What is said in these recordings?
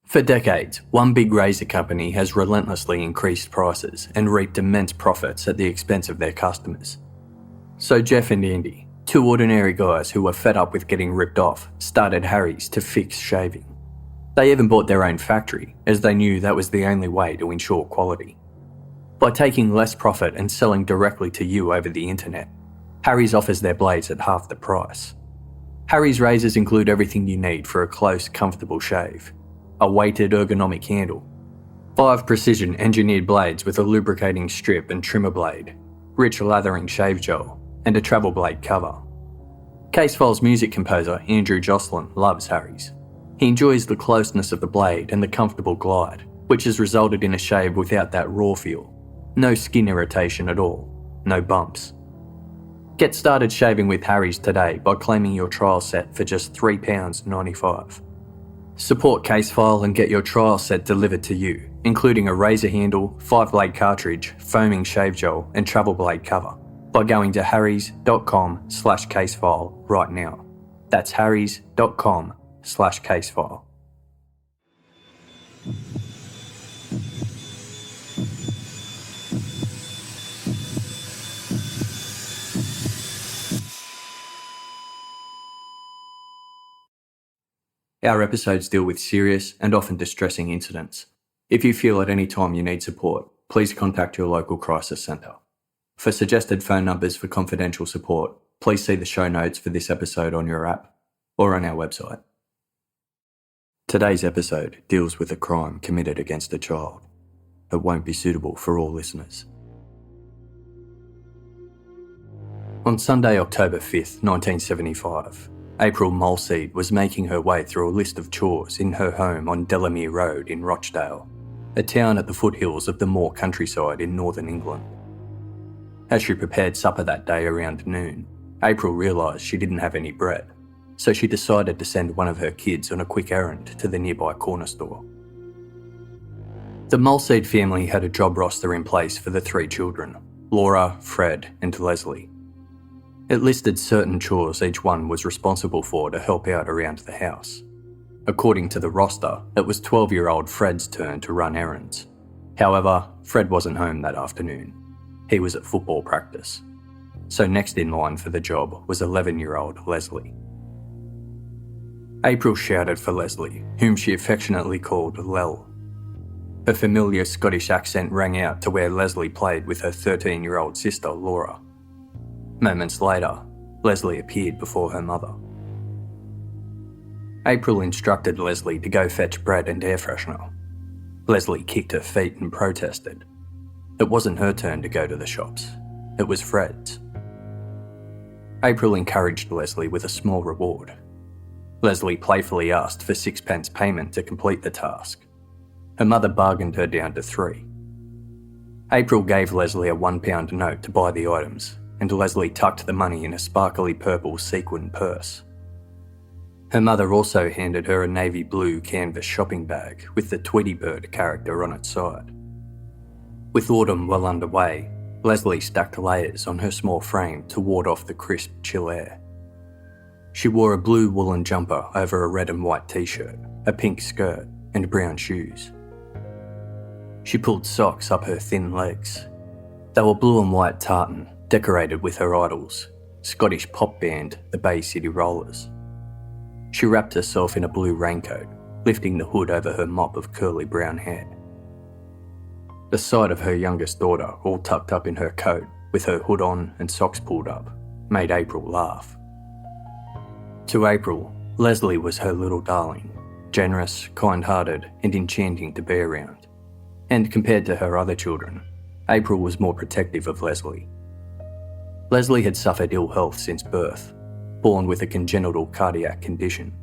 For decades, one big razor company has relentlessly increased prices and reaped immense profits at the expense of their customers. So Jeff and Andy, two ordinary guys who were fed up with getting ripped off, started Harry's to fix shaving. They even bought their own factory, as they knew that was the only way to ensure quality. By taking less profit and selling directly to you over the internet, Harry's offers their blades at half the price. Harry's razors include everything you need for a close, comfortable shave. A weighted ergonomic handle, 5 precision engineered blades with a lubricating strip and trimmer blade, rich lathering shave gel, and a travel blade cover. Casefile's music composer Andrew Joslyn loves Harry's. He enjoys the closeness of the blade and the comfortable glide, which has resulted in a shave without that raw feel. No skin irritation at all, no bumps. Get started shaving with Harry's today by claiming your trial set for just £3.95. Support Casefile and get your trial set delivered to you, including a razor handle, 5-blade cartridge, foaming shave gel and travel blade cover, by going to harrys.com/casefile right now. That's harrys.com/casefile. Our episodes deal with serious and often distressing incidents. If you feel at any time you need support, please contact your local crisis centre. For suggested phone numbers for confidential support, please see the show notes for this episode on your app or on our website. Today's episode deals with a crime committed against a child. It won't be suitable for all listeners. On Sunday, October 5th, 1975, April Molseed was making her way through a list of chores in her home on Delamere Road in Rochdale, a town at the foothills of the moor countryside in northern England. As she prepared supper that day around noon, April realised she didn't have any bread, so she decided to send one of her kids on a quick errand to the nearby corner store. The Molseed family had a job roster in place for the 3 children, Laura, Fred and Lesley. It listed certain chores each one was responsible for to help out around the house. According to the roster, it was 12-year-old Fred's turn to run errands. However, Fred wasn't home that afternoon. He was at football practice. So next in line for the job was 11-year-old Lesley. April shouted for Lesley, whom she affectionately called Lel. Her familiar Scottish accent rang out to where Lesley played with her 13-year-old sister Laura. Moments later, Lesley appeared before her mother. April instructed Lesley to go fetch bread and air freshener. Lesley kicked her feet and protested. It wasn't her turn to go to the shops. It was Fred's. April encouraged Lesley with a small reward. Lesley playfully asked for 6p payment to complete the task. Her mother bargained her down to 3. April gave Lesley a £1 note to buy the items, and Lesley tucked the money in a sparkly purple sequin purse. Her mother also handed her a navy blue canvas shopping bag with the Tweety Bird character on its side. With autumn well underway, Lesley stacked layers on her small frame to ward off the crisp, chill air. She wore a blue woolen jumper over a red and white t-shirt, a pink skirt and brown shoes. She pulled socks up her thin legs. They were blue and white tartan, decorated with her idols, Scottish pop band the Bay City Rollers. She wrapped herself in a blue raincoat, lifting the hood over her mop of curly brown hair. The sight of her youngest daughter all tucked up in her coat, with her hood on and socks pulled up, made April laugh. To April, Lesley was her little darling, generous, kind-hearted and enchanting to be around. And compared to her other children, April was more protective of Lesley. Lesley had suffered ill health since birth, born with a congenital cardiac condition.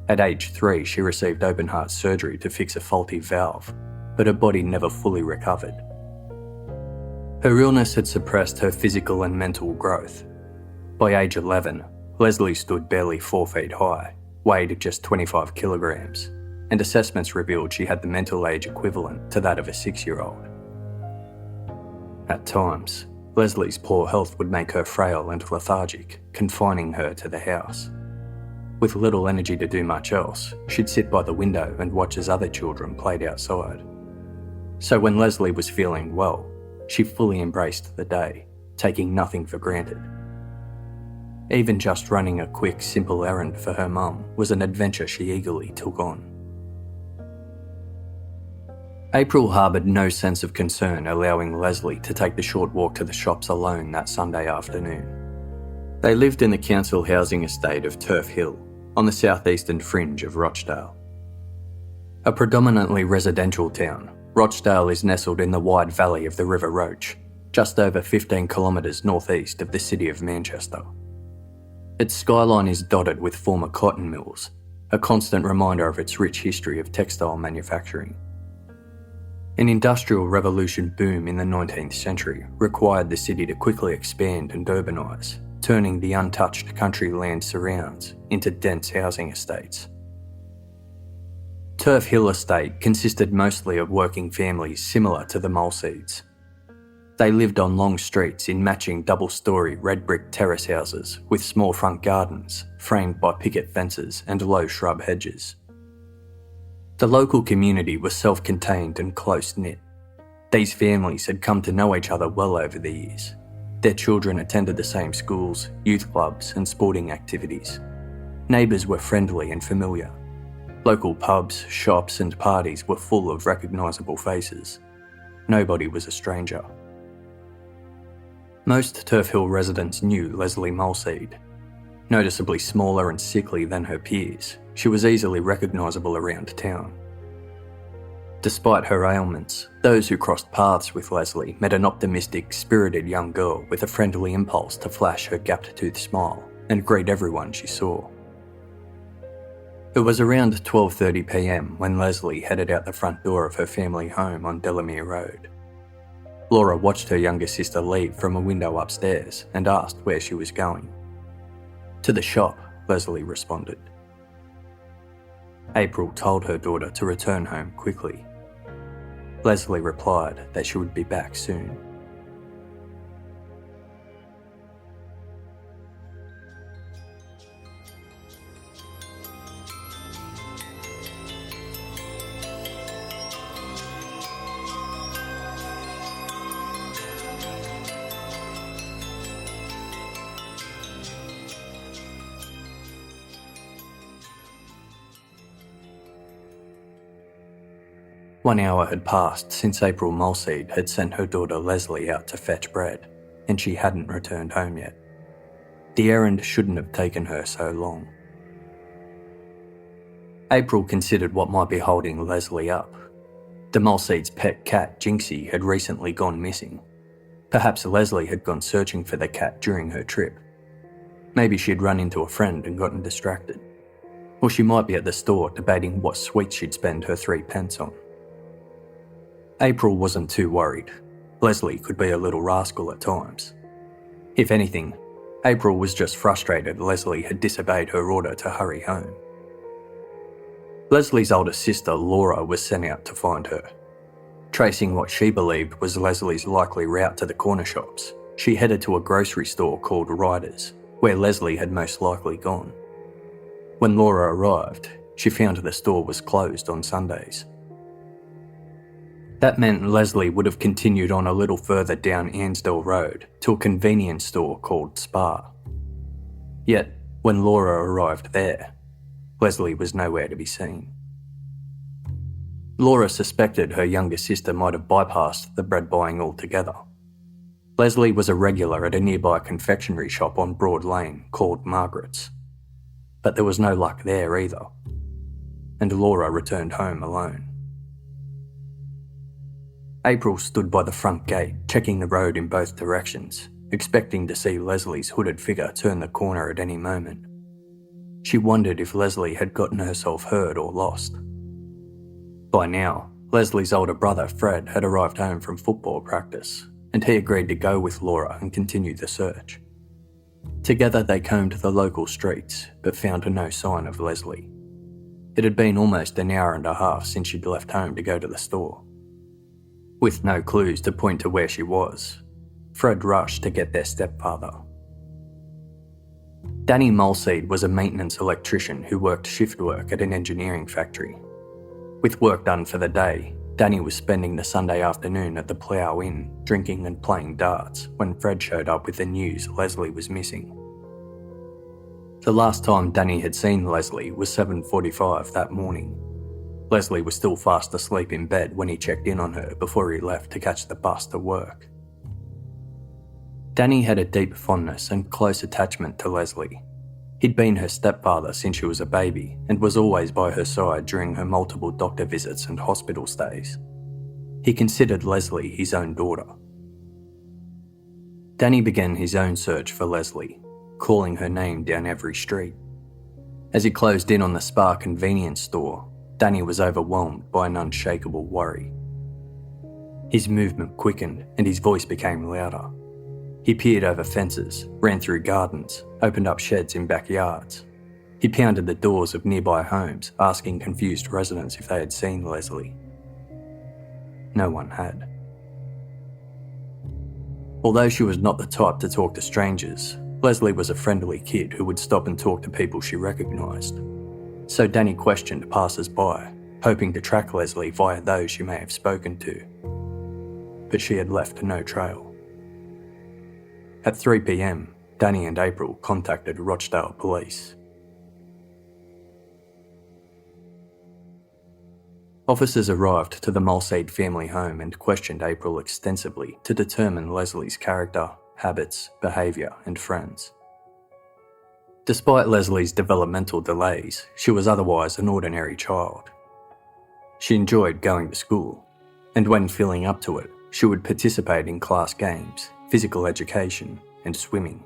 At age 3, she received open heart surgery to fix a faulty valve, but her body never fully recovered. Her illness had suppressed her physical and mental growth. By age 11, Lesley stood barely 4 feet high, weighed just 25 kilograms, and assessments revealed she had the mental age equivalent to that of a 6-year-old. At times, Lesley's poor health would make her frail and lethargic, confining her to the house. With little energy to do much else, she'd sit by the window and watch as other children played outside. So when Lesley was feeling well, she fully embraced the day, taking nothing for granted. Even just running a quick, simple errand for her mum was an adventure she eagerly took on. April harboured no sense of concern allowing Lesley to take the short walk to the shops alone that Sunday afternoon. They lived in the council housing estate of Turf Hill, on the southeastern fringe of Rochdale. A predominantly residential town, Rochdale is nestled in the wide valley of the River Roach, just over 15 kilometres northeast of the city of Manchester. Its skyline is dotted with former cotton mills, a constant reminder of its rich history of textile manufacturing. An industrial revolution boom in the 19th century required the city to quickly expand and urbanise, turning the untouched country land surrounds into dense housing estates. Turf Hill Estate consisted mostly of working families similar to the Molseeds. They lived on long streets in matching double-storey red brick terrace houses with small front gardens framed by picket fences and low shrub hedges. The local community was self-contained and close-knit. These families had come to know each other well over the years. Their children attended the same schools, youth clubs and sporting activities. Neighbours were friendly and familiar. Local pubs, shops and parties were full of recognisable faces. Nobody was a stranger. Most Turf Hill residents knew Lesley Molseed. Noticeably smaller and sickly than her peers, she was easily recognisable around town. Despite her ailments, those who crossed paths with Lesley met an optimistic, spirited young girl with a friendly impulse to flash her gapped-toothed smile and greet everyone she saw. It was around 12:30 p.m. when Lesley headed out the front door of her family home on Delamere Road. Laura watched her younger sister leave from a window upstairs and asked where she was going. "To the shop," Lesley responded. April told her daughter to return home quickly. Lesley replied that she would be back soon. One hour had passed since April Molseed had sent her daughter Lesley out to fetch bread, and she hadn't returned home yet. The errand shouldn't have taken her so long. April considered what might be holding Lesley up. The Molseed's pet cat, Jinxie, had recently gone missing. Perhaps Lesley had gone searching for the cat during her trip. Maybe she'd run into a friend and gotten distracted. Or she might be at the store debating what sweets she'd spend her 3 pence on. April wasn't too worried. Lesley could be a little rascal at times. If anything, April was just frustrated Lesley had disobeyed her order to hurry home. Lesley's older sister, Laura, was sent out to find her. Tracing what she believed was Lesley's likely route to the corner shops, she headed to a grocery store called Ryder's, where Lesley had most likely gone. When Laura arrived, she found the store was closed on Sundays. That meant Lesley would have continued on a little further down Ansdell Road to a convenience store called Spar. Yet, when Laura arrived there, Lesley was nowhere to be seen. Laura suspected her younger sister might have bypassed the bread buying altogether. Lesley was a regular at a nearby confectionery shop on Broad Lane called Margaret's. But there was no luck there either, and Laura returned home alone. April stood by the front gate, checking the road in both directions, expecting to see Lesley's hooded figure turn the corner at any moment. She wondered if Lesley had gotten herself hurt or lost. By now, Lesley's older brother, Fred, had arrived home from football practice, and he agreed to go with Laura and continue the search. Together they combed the local streets, but found no sign of Lesley. It had been almost an hour and a half since she'd left home to go to the store. With no clues to point to where she was, Fred rushed to get their stepfather. Danny Molseed was a maintenance electrician who worked shift work at an engineering factory. With work done for the day, Danny was spending the Sunday afternoon at the Plough Inn, drinking and playing darts, when Fred showed up with the news Lesley was missing. The last time Danny had seen Lesley was 7:45 that morning. Lesley was still fast asleep in bed when he checked in on her before he left to catch the bus to work. Danny had a deep fondness and close attachment to Lesley. He'd been her stepfather since she was a baby and was always by her side during her multiple doctor visits and hospital stays. He considered Lesley his own daughter. Danny began his own search for Lesley, calling her name down every street. As he closed in on the Spa convenience store, Danny was overwhelmed by an unshakable worry. His movement quickened and his voice became louder. He peered over fences, ran through gardens, opened up sheds in backyards. He pounded the doors of nearby homes, asking confused residents if they had seen Lesley. No one had. Although she was not the type to talk to strangers, Lesley was a friendly kid who would stop and talk to people she recognised. So Danny questioned passers-by, hoping to track Lesley via those she may have spoken to. But she had left no trail. At 3 p.m, Danny and April contacted Rochdale police. Officers arrived to the Molseed family home and questioned April extensively to determine Lesley's character, habits, behaviour and friends. Despite Lesley's developmental delays, she was otherwise an ordinary child. She enjoyed going to school, and when feeling up to it, she would participate in class games, physical education and swimming.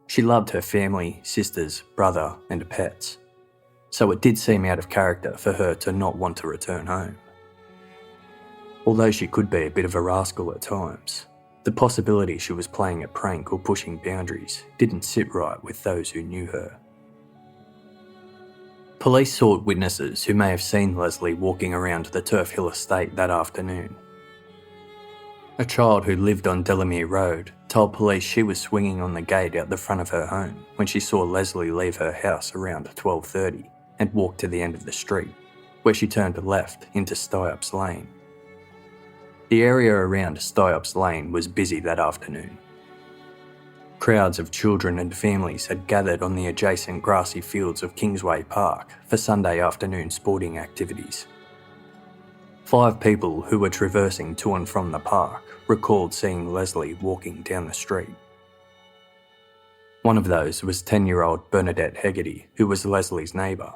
She loved her family, sisters, brother and pets, so it did seem out of character for her to not want to return home. Although she could be a bit of a rascal at times, the possibility she was playing a prank or pushing boundaries didn't sit right with those who knew her. Police sought witnesses who may have seen Lesley walking around the Turf Hill estate that afternoon. A child who lived on Delamere Road told police she was swinging on the gate out the front of her home when she saw Lesley leave her house around 12:30 and walk to the end of the street, where she turned left into Styops Lane. The area around Styops Lane was busy that afternoon. Crowds of children and families had gathered on the adjacent grassy fields of Kingsway Park for Sunday afternoon sporting activities. 5 people who were traversing to and from the park recalled seeing Lesley walking down the street. One of those was 10-year-old Bernadette Hegarty, who was Lesley's neighbour.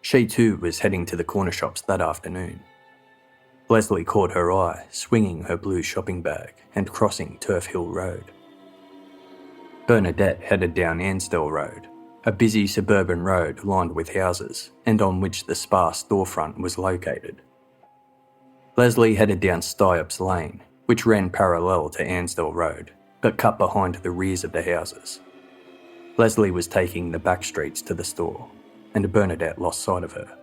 She too was heading to the corner shops that afternoon. Lesley caught her eye, swinging her blue shopping bag and crossing Turf Hill Road. Bernadette headed down Ansdell Road, a busy suburban road lined with houses and on which the Spa storefront was located. Lesley headed down Styops Lane, which ran parallel to Ansdell Road, but cut behind the rears of the houses. Lesley was taking the back streets to the store, and Bernadette lost sight of her.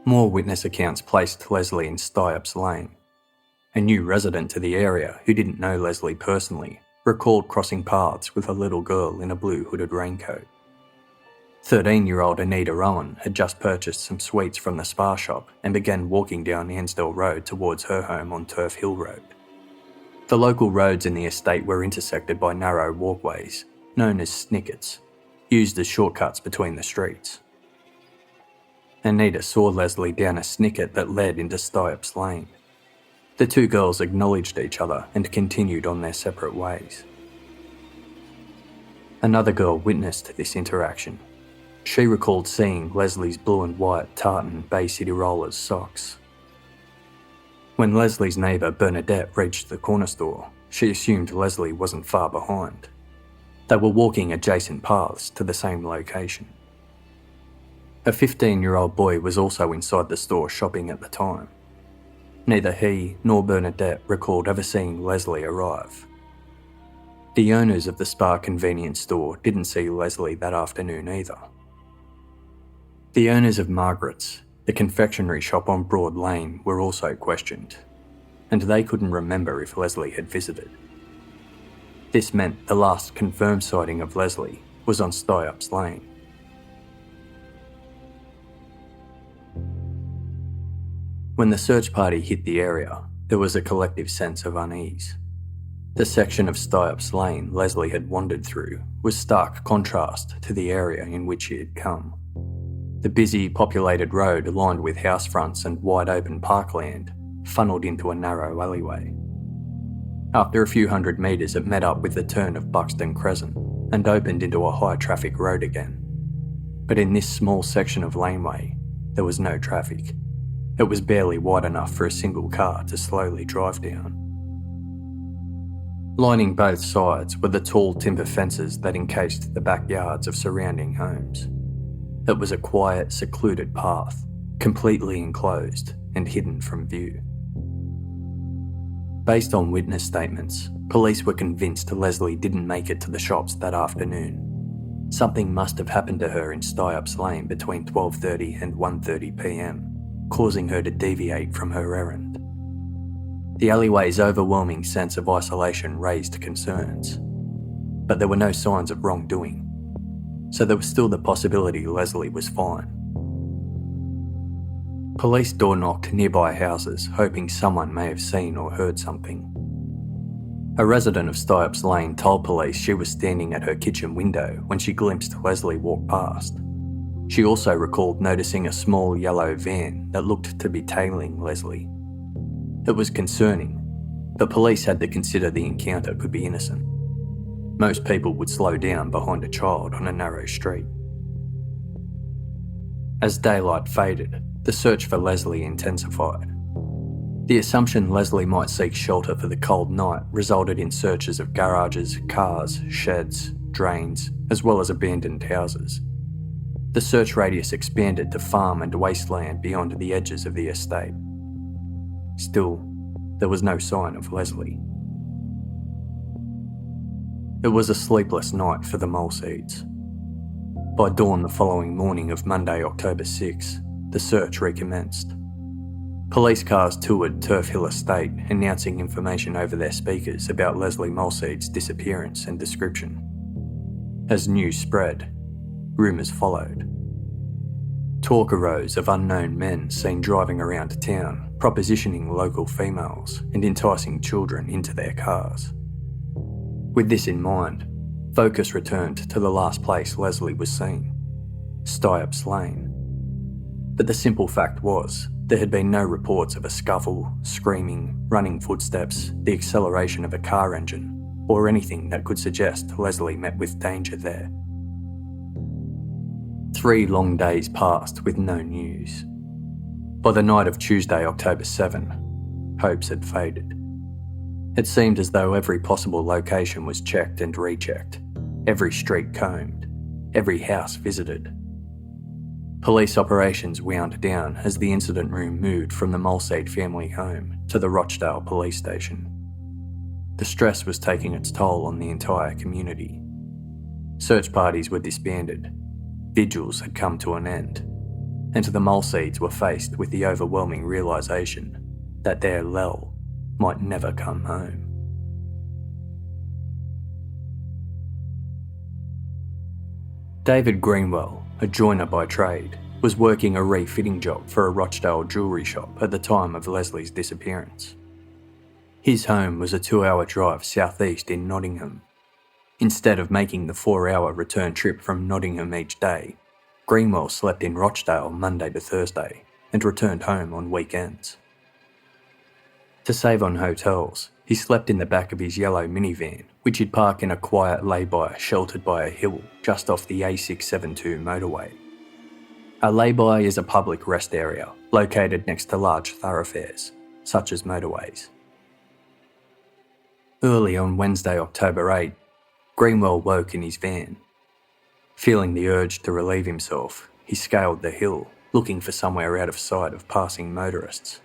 More witness accounts placed Lesley in Styops Lane. A new resident to the area who didn't know Lesley personally recalled crossing paths with a little girl in a blue hooded raincoat. 13-year-old Anita Rowan had just purchased some sweets from the Spa shop and began walking down Ansdell Road towards her home on Turf Hill Road. The local roads in the estate were intersected by narrow walkways, known as snickets, used as shortcuts between the streets. Anita saw Lesley down a snicket that led into Styops Lane. The two girls acknowledged each other and continued on their separate ways. Another girl witnessed this interaction. She recalled seeing Lesley's blue and white tartan Bay City Rollers socks. When Lesley's neighbour Bernadette reached the corner store, she assumed Lesley wasn't far behind. They were walking adjacent paths to the same location. A 15-year-old boy was also inside the store shopping at the time. Neither he nor Bernadette recalled ever seeing Lesley arrive. The owners of the Spa convenience store didn't see Lesley that afternoon either. The owners of Margaret's, the confectionery shop on Broad Lane, were also questioned, and they couldn't remember if Lesley had visited. This meant the last confirmed sighting of Lesley was on Styop's Lane. When the search party hit the area, there was a collective sense of unease. The section of Styop's Lane Lesley had wandered through was stark contrast to the area in which she had come. The busy, populated road lined with house fronts and wide open parkland funneled into a narrow alleyway. After a few hundred metres it met up with the turn of Buxton Crescent and opened into a high-traffic road again. But in this small section of laneway, there was no traffic. It was barely wide enough for a single car to slowly drive down. Lining both sides were the tall timber fences that encased the backyards of surrounding homes. It was a quiet, secluded path, completely enclosed and hidden from view. Based on witness statements, police were convinced Lesley didn't make it to the shops that afternoon. Something must have happened to her in Styop's Lane between 12:30 and 1:30 p.m, causing her to deviate from her errand. The alleyway's overwhelming sense of isolation raised concerns, but there were no signs of wrongdoing, so there was still the possibility Lesley was fine. Police door-knocked nearby houses, hoping someone may have seen or heard something. A resident of Styop's Lane told police she was standing at her kitchen window when she glimpsed Lesley walk past. She also recalled noticing a small yellow van that looked to be tailing Lesley. It was concerning, but police had to consider the encounter could be innocent. Most people would slow down behind a child on a narrow street. As daylight faded, the search for Lesley intensified. The assumption Lesley might seek shelter for the cold night resulted in searches of garages, cars, sheds, drains, as well as abandoned houses. The search radius expanded to farm and wasteland beyond the edges of the estate. Still, there was no sign of Lesley. It was a sleepless night for the Molseeds. By dawn the following morning of Monday, October 6, the search recommenced. Police cars toured Turf Hill Estate, announcing information over their speakers about Lesley Molseed's disappearance and description. As news spread, rumours followed. Talk arose of unknown men seen driving around town, propositioning local females and enticing children into their cars. With this in mind, focus returned to the last place Lesley was seen, Styop's Lane. But the simple fact was, there had been no reports of a scuffle, screaming, running footsteps, the acceleration of a car engine, or anything that could suggest Lesley met with danger there. 3 long days passed with no news. By the night of Tuesday, October 7, hopes had faded. It seemed as though every possible location was checked and rechecked, every street combed, every house visited. Police operations wound down as the incident room moved from the Molseed family home to the Rochdale police station. The stress was taking its toll on the entire community. Search parties were disbanded, vigils had come to an end, and the Molseeds were faced with the overwhelming realisation that their Lel might never come home. David Greenwell, a joiner by trade, was working a refitting job for a Rochdale jewellery shop at the time of Lesley's disappearance. His home was a 2-hour drive southeast in Nottingham. Instead of making the 4-hour return trip from Nottingham each day, Greenwell slept in Rochdale Monday to Thursday and returned home on weekends. To save on hotels, he slept in the back of his yellow minivan, which he'd park in a quiet lay-by sheltered by a hill just off the A672 motorway. A lay-by is a public rest area located next to large thoroughfares, such as motorways. Early on Wednesday, October 8, Greenwell woke in his van. Feeling the urge to relieve himself, he scaled the hill, looking for somewhere out of sight of passing motorists.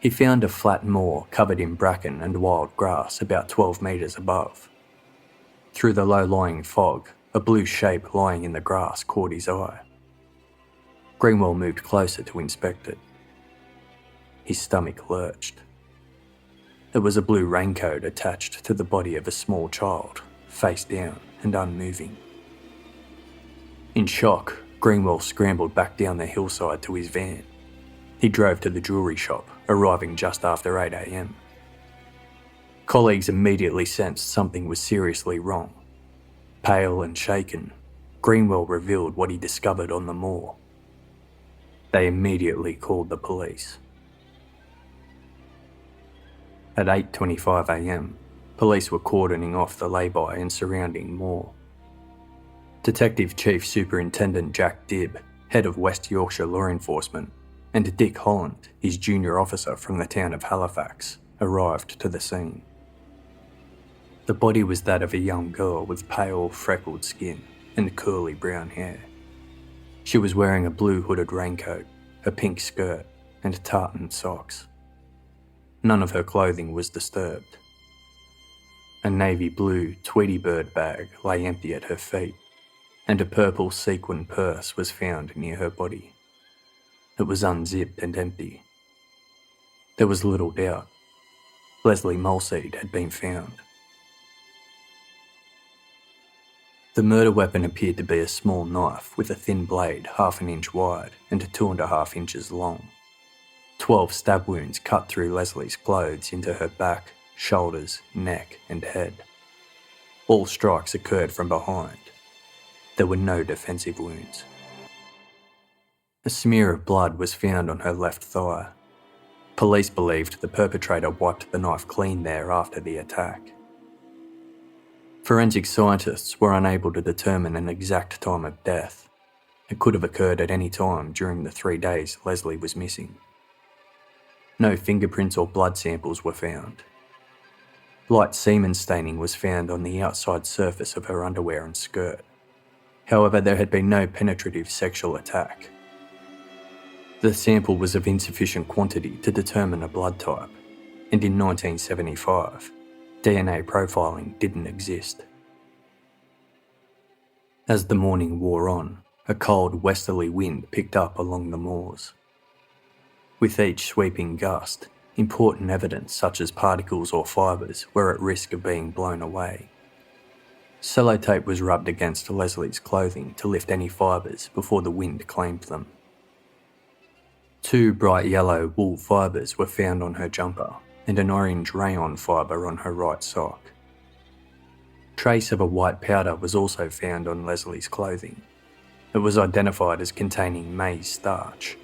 He found a flat moor covered in bracken and wild grass about 12 metres above. Through the low-lying fog, a blue shape lying in the grass caught his eye. Greenwell moved closer to inspect it. His stomach lurched. There was a blue raincoat attached to the body of a small child, face down and unmoving. In shock, Greenwell scrambled back down the hillside to his van. He drove to the jewellery shop, arriving just after 8 a.m. Colleagues immediately sensed something was seriously wrong. Pale and shaken, Greenwell revealed what he discovered on the moor. They immediately called the police. At 8:25 a.m, police were cordoning off the lay-by and surrounding moor. Detective Chief Superintendent Jack Dibb, head of West Yorkshire Law Enforcement, and Dick Holland, his junior officer from the town of Halifax, arrived to the scene. The body was that of a young girl with pale, freckled skin and curly brown hair. She was wearing a blue hooded raincoat, a pink skirt, and tartan socks. None of her clothing was disturbed. A navy blue Tweety Bird bag lay empty at her feet, and a purple sequin purse was found near her body. It was unzipped and empty. There was little doubt. Lesley Molseed had been found. The murder weapon appeared to be a small knife with a thin blade 1/2 inch wide and 2.5 inches long. 12 stab wounds cut through Lesley's clothes into her back, shoulders, neck and head. All strikes occurred from behind. There were no defensive wounds. A smear of blood was found on her left thigh. Police believed the perpetrator wiped the knife clean there after the attack. Forensic scientists were unable to determine an exact time of death. It could have occurred at any time during the 3 days Lesley was missing. No fingerprints or blood samples were found. Light semen staining was found on the outside surface of her underwear and skirt. However, there had been no penetrative sexual attack. The sample was of insufficient quantity to determine a blood type, and in 1975, DNA profiling didn't exist. As the morning wore on, a cold westerly wind picked up along the moors. With each sweeping gust, important evidence such as particles or fibres were at risk of being blown away. Sellotape was rubbed against Lesley's clothing to lift any fibres before the wind claimed them. 2 bright yellow wool fibres were found on her jumper and an orange rayon fibre on her right sock. Trace of a white powder was also found on Lesley's clothing. It was identified as containing maize starch,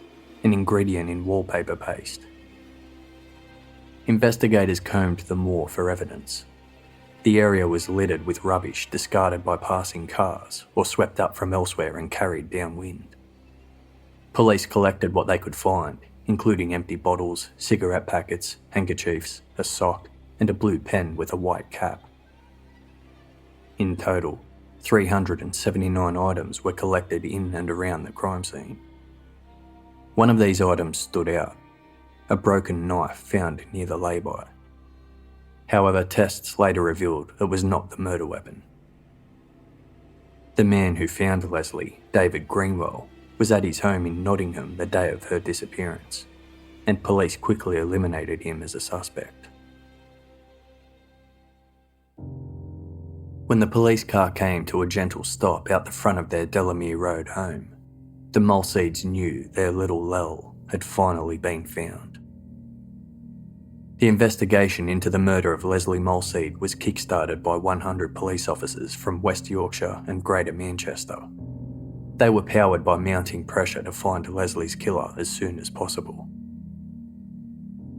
an ingredient in wallpaper paste. Investigators combed the moor for evidence. The area was littered with rubbish discarded by passing cars or swept up from elsewhere and carried downwind. Police collected what they could find, including empty bottles, cigarette packets, handkerchiefs, a sock, and a blue pen with a white cap. In total, 379 items were collected in and around the crime scene. One of these items stood out, a broken knife found near the lay-by. However, tests later revealed it was not the murder weapon. The man who found Lesley, David Greenwell, was at his home in Nottingham the day of her disappearance, and police quickly eliminated him as a suspect. When the police car came to a gentle stop out the front of their Delamere Road home, the Molseeds knew their little Lel had finally been found. The investigation into the murder of Lesley Molseed was kick-started by 100 police officers from West Yorkshire and Greater Manchester. They were powered by mounting pressure to find Lesley's killer as soon as possible.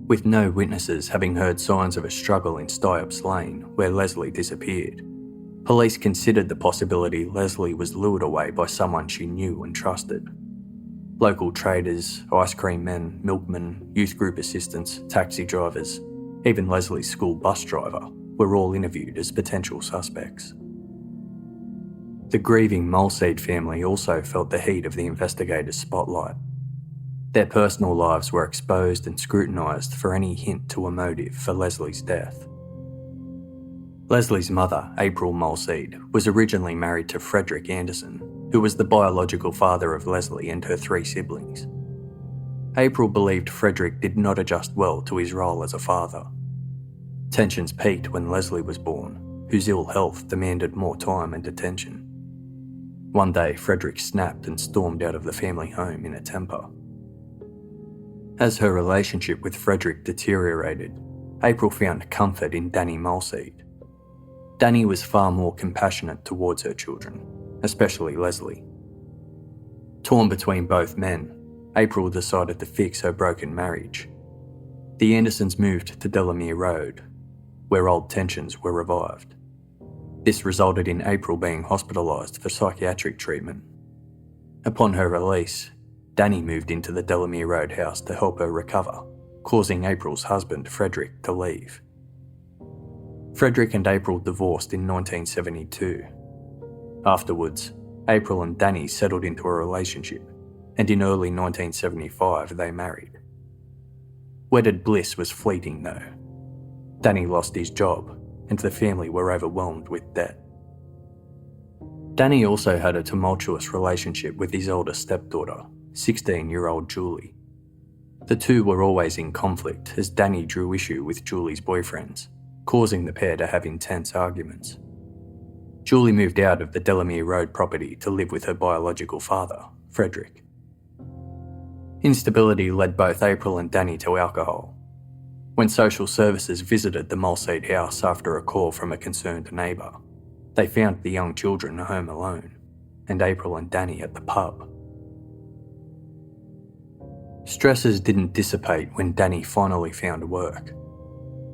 With no witnesses having heard signs of a struggle in Styops Lane, where Lesley disappeared, police considered the possibility Lesley was lured away by someone she knew and trusted. Local traders, ice cream men, milkmen, youth group assistants, taxi drivers, even Lesley's school bus driver were all interviewed as potential suspects. The grieving Molseed family also felt the heat of the investigators' spotlight. Their personal lives were exposed and scrutinised for any hint to a motive for Lesley's death. Lesley's mother, April Molseed, was originally married to Frederick Anderson, who was the biological father of Lesley and her 3 siblings. April believed Frederick did not adjust well to his role as a father. Tensions peaked when Lesley was born, whose ill health demanded more time and attention. One day, Frederick snapped and stormed out of the family home in a temper. As her relationship with Frederick deteriorated, April found comfort in Danny Molseed. Danny was far more compassionate towards her children, especially Lesley. Torn between both men, April decided to fix her broken marriage. The Andersons moved to Delamere Road, where old tensions were revived. This resulted in April being hospitalised for psychiatric treatment. Upon her release, Danny moved into the Delamere Road house to help her recover, causing April's husband, Frederick, to leave. Frederick and April divorced in 1972. Afterwards, April and Danny settled into a relationship, and in early 1975 they married. Wedded bliss was fleeting though. Danny lost his job, and the family were overwhelmed with debt. Danny also had a tumultuous relationship with his older stepdaughter, 16-year-old Julie. The two were always in conflict as Danny drew issue with Julie's boyfriends, causing the pair to have intense arguments. Julie moved out of the Delamere Road property to live with her biological father, Frederick. Instability led both April and Danny to alcohol. When social services visited the Molseed house after a call from a concerned neighbour, they found the young children home alone, and April and Danny at the pub. Stresses didn't dissipate when Danny finally found work.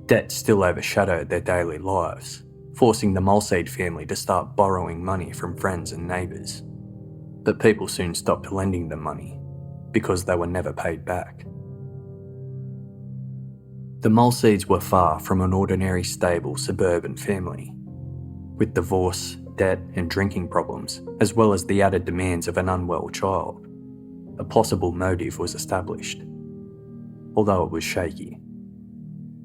Debt still overshadowed their daily lives, forcing the Molseed family to start borrowing money from friends and neighbours. But people soon stopped lending them money, because they were never paid back. The Molseeds were far from an ordinary stable suburban family. With divorce, debt and drinking problems, as well as the added demands of an unwell child, a possible motive was established, although it was shaky.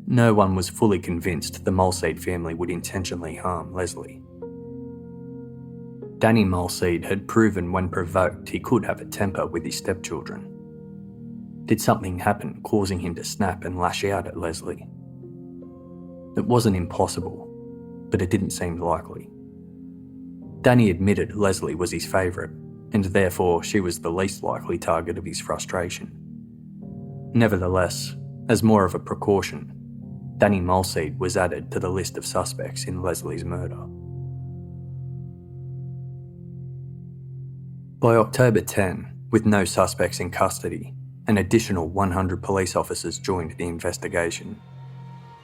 No one was fully convinced the Molseed family would intentionally harm Lesley. Danny Molseed had proven when provoked he could have a temper with his stepchildren. Did something happen causing him to snap and lash out at Lesley? It wasn't impossible, but it didn't seem likely. Danny admitted Lesley was his favourite, and therefore she was the least likely target of his frustration. Nevertheless, as more of a precaution, Danny Molseed was added to the list of suspects in Lesley's murder. By October 10, with no suspects in custody, an additional 100 police officers joined the investigation.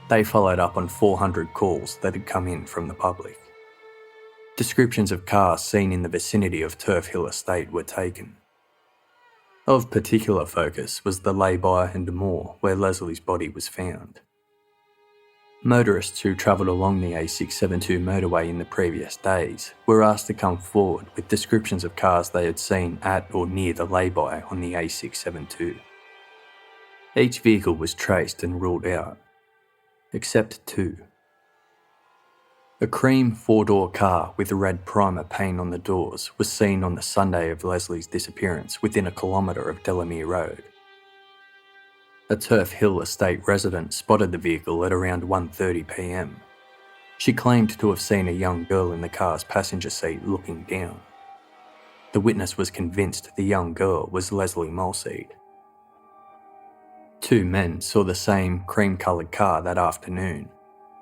They followed up on 400 calls that had come in from the public. Descriptions of cars seen in the vicinity of Turf Hill Estate were taken. Of particular focus was the lay-by and moor where Lesley's body was found. Motorists who travelled along the A672 motorway in the previous days were asked to come forward with descriptions of cars they had seen at or near the lay-by on the A672. Each vehicle was traced and ruled out, except two. A cream four-door car with red primer paint on the doors was seen on the Sunday of Lesley's disappearance within a kilometre of Delamere Road. A Turf Hill Estate resident spotted the vehicle at around 1:30 p.m. She claimed to have seen a young girl in the car's passenger seat looking down. The witness was convinced the young girl was Lesley Molseed. Two men saw the same cream-coloured car that afternoon,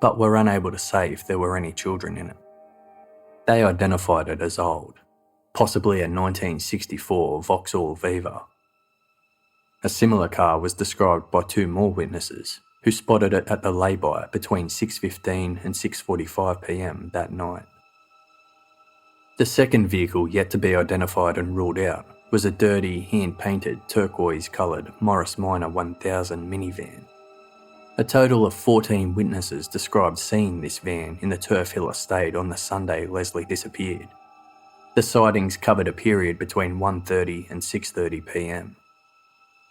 but were unable to say if there were any children in it. They identified it as old, possibly a 1964 Vauxhall Viva. A similar car was described by two more witnesses, who spotted it at the lay-by between 6:15 and 6:45 p.m. that night. The second vehicle yet to be identified and ruled out was a dirty, hand-painted, turquoise-coloured Morris Minor 1000 minivan. A total of 14 witnesses described seeing this van in the Turf Hill Estate on the Sunday Lesley disappeared. The sightings covered a period between 1:30 and 6:30 p.m.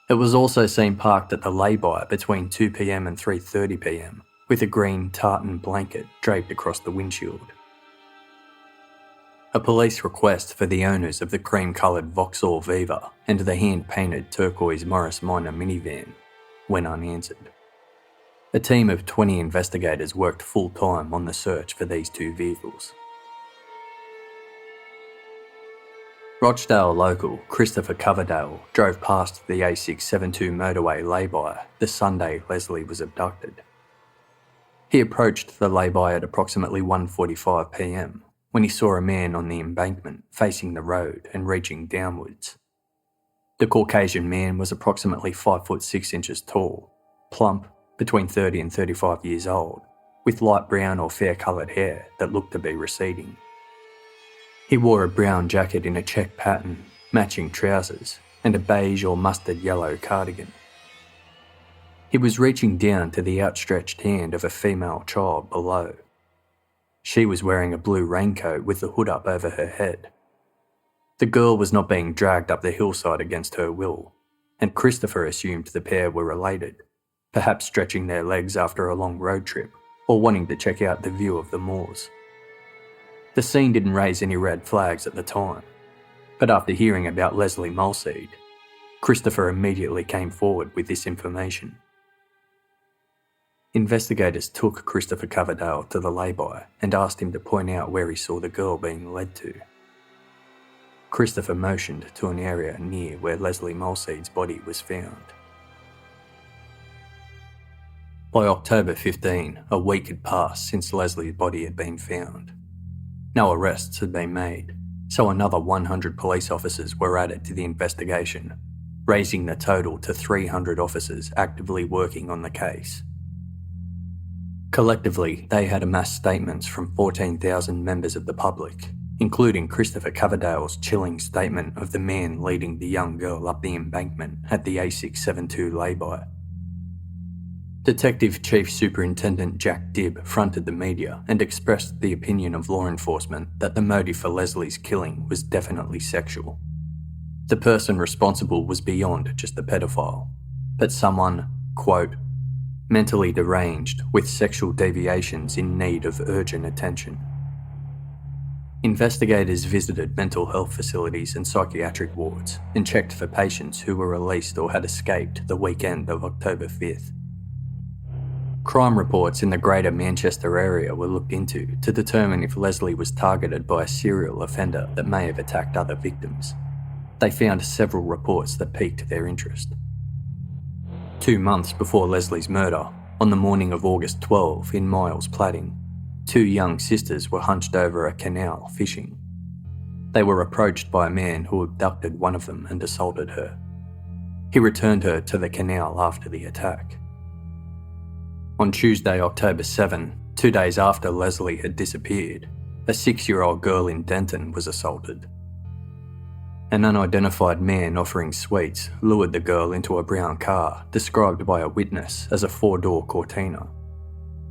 It was also seen parked at the lay-by between 2 p.m. and 3:30 p.m, with a green tartan blanket draped across the windshield. A police request for the owners of the cream-coloured Vauxhall Viva and the hand-painted turquoise Morris Minor minivan went unanswered. A team of 20 investigators worked full-time on the search for these two vehicles. Rochdale local Christopher Coverdale drove past the A672 motorway lay-by the Sunday Lesley was abducted. He approached the lay-by at approximately 1:45 p.m. when he saw a man on the embankment facing the road and reaching downwards. The Caucasian man was approximately 5'6" tall, plump, between 30 and 35 years old, with light brown or fair-coloured hair that looked to be receding. He wore a brown jacket in a check pattern, matching trousers, and a beige or mustard yellow cardigan. He was reaching down to the outstretched hand of a female child below. She was wearing a blue raincoat with the hood up over her head. The girl was not being dragged up the hillside against her will, and Christopher assumed the pair were related, perhaps stretching their legs after a long road trip or wanting to check out the view of the moors. The scene didn't raise any red flags at the time, but after hearing about Lesley Molseed, Christopher immediately came forward with this information. Investigators took Christopher Coverdale to the lay-by and asked him to point out where he saw the girl being led to. Christopher motioned to an area near where Lesley Molseed's body was found. By October 15, a week had passed since Lesley's body had been found. No arrests had been made, so another 100 police officers were added to the investigation, raising the total to 300 officers actively working on the case. Collectively, they had amassed statements from 14,000 members of the public, including Christopher Coverdale's chilling statement of the man leading the young girl up the embankment at the A672 lay-by. Detective Chief Superintendent Jack Dibb fronted the media and expressed the opinion of law enforcement that the motive for Lesley's killing was definitely sexual. The person responsible was beyond just a pedophile, but someone, quote, mentally deranged with sexual deviations in need of urgent attention. Investigators visited mental health facilities and psychiatric wards and checked for patients who were released or had escaped the weekend of October 5th. Crime reports in the Greater Manchester area were looked into to determine if Lesley was targeted by a serial offender that may have attacked other victims. They found several reports that piqued their interest. 2 months before Lesley's murder, on the morning of August 12 in Miles Pladding, 2 young sisters were hunched over a canal fishing. They were approached by a man who abducted one of them and assaulted her. He returned her to the canal after the attack. On Tuesday, October 7, 2 days after Lesley had disappeared, a 6-year-old girl in Denton was assaulted. An unidentified man offering sweets lured the girl into a brown car, described by a witness as a 4-door Cortina.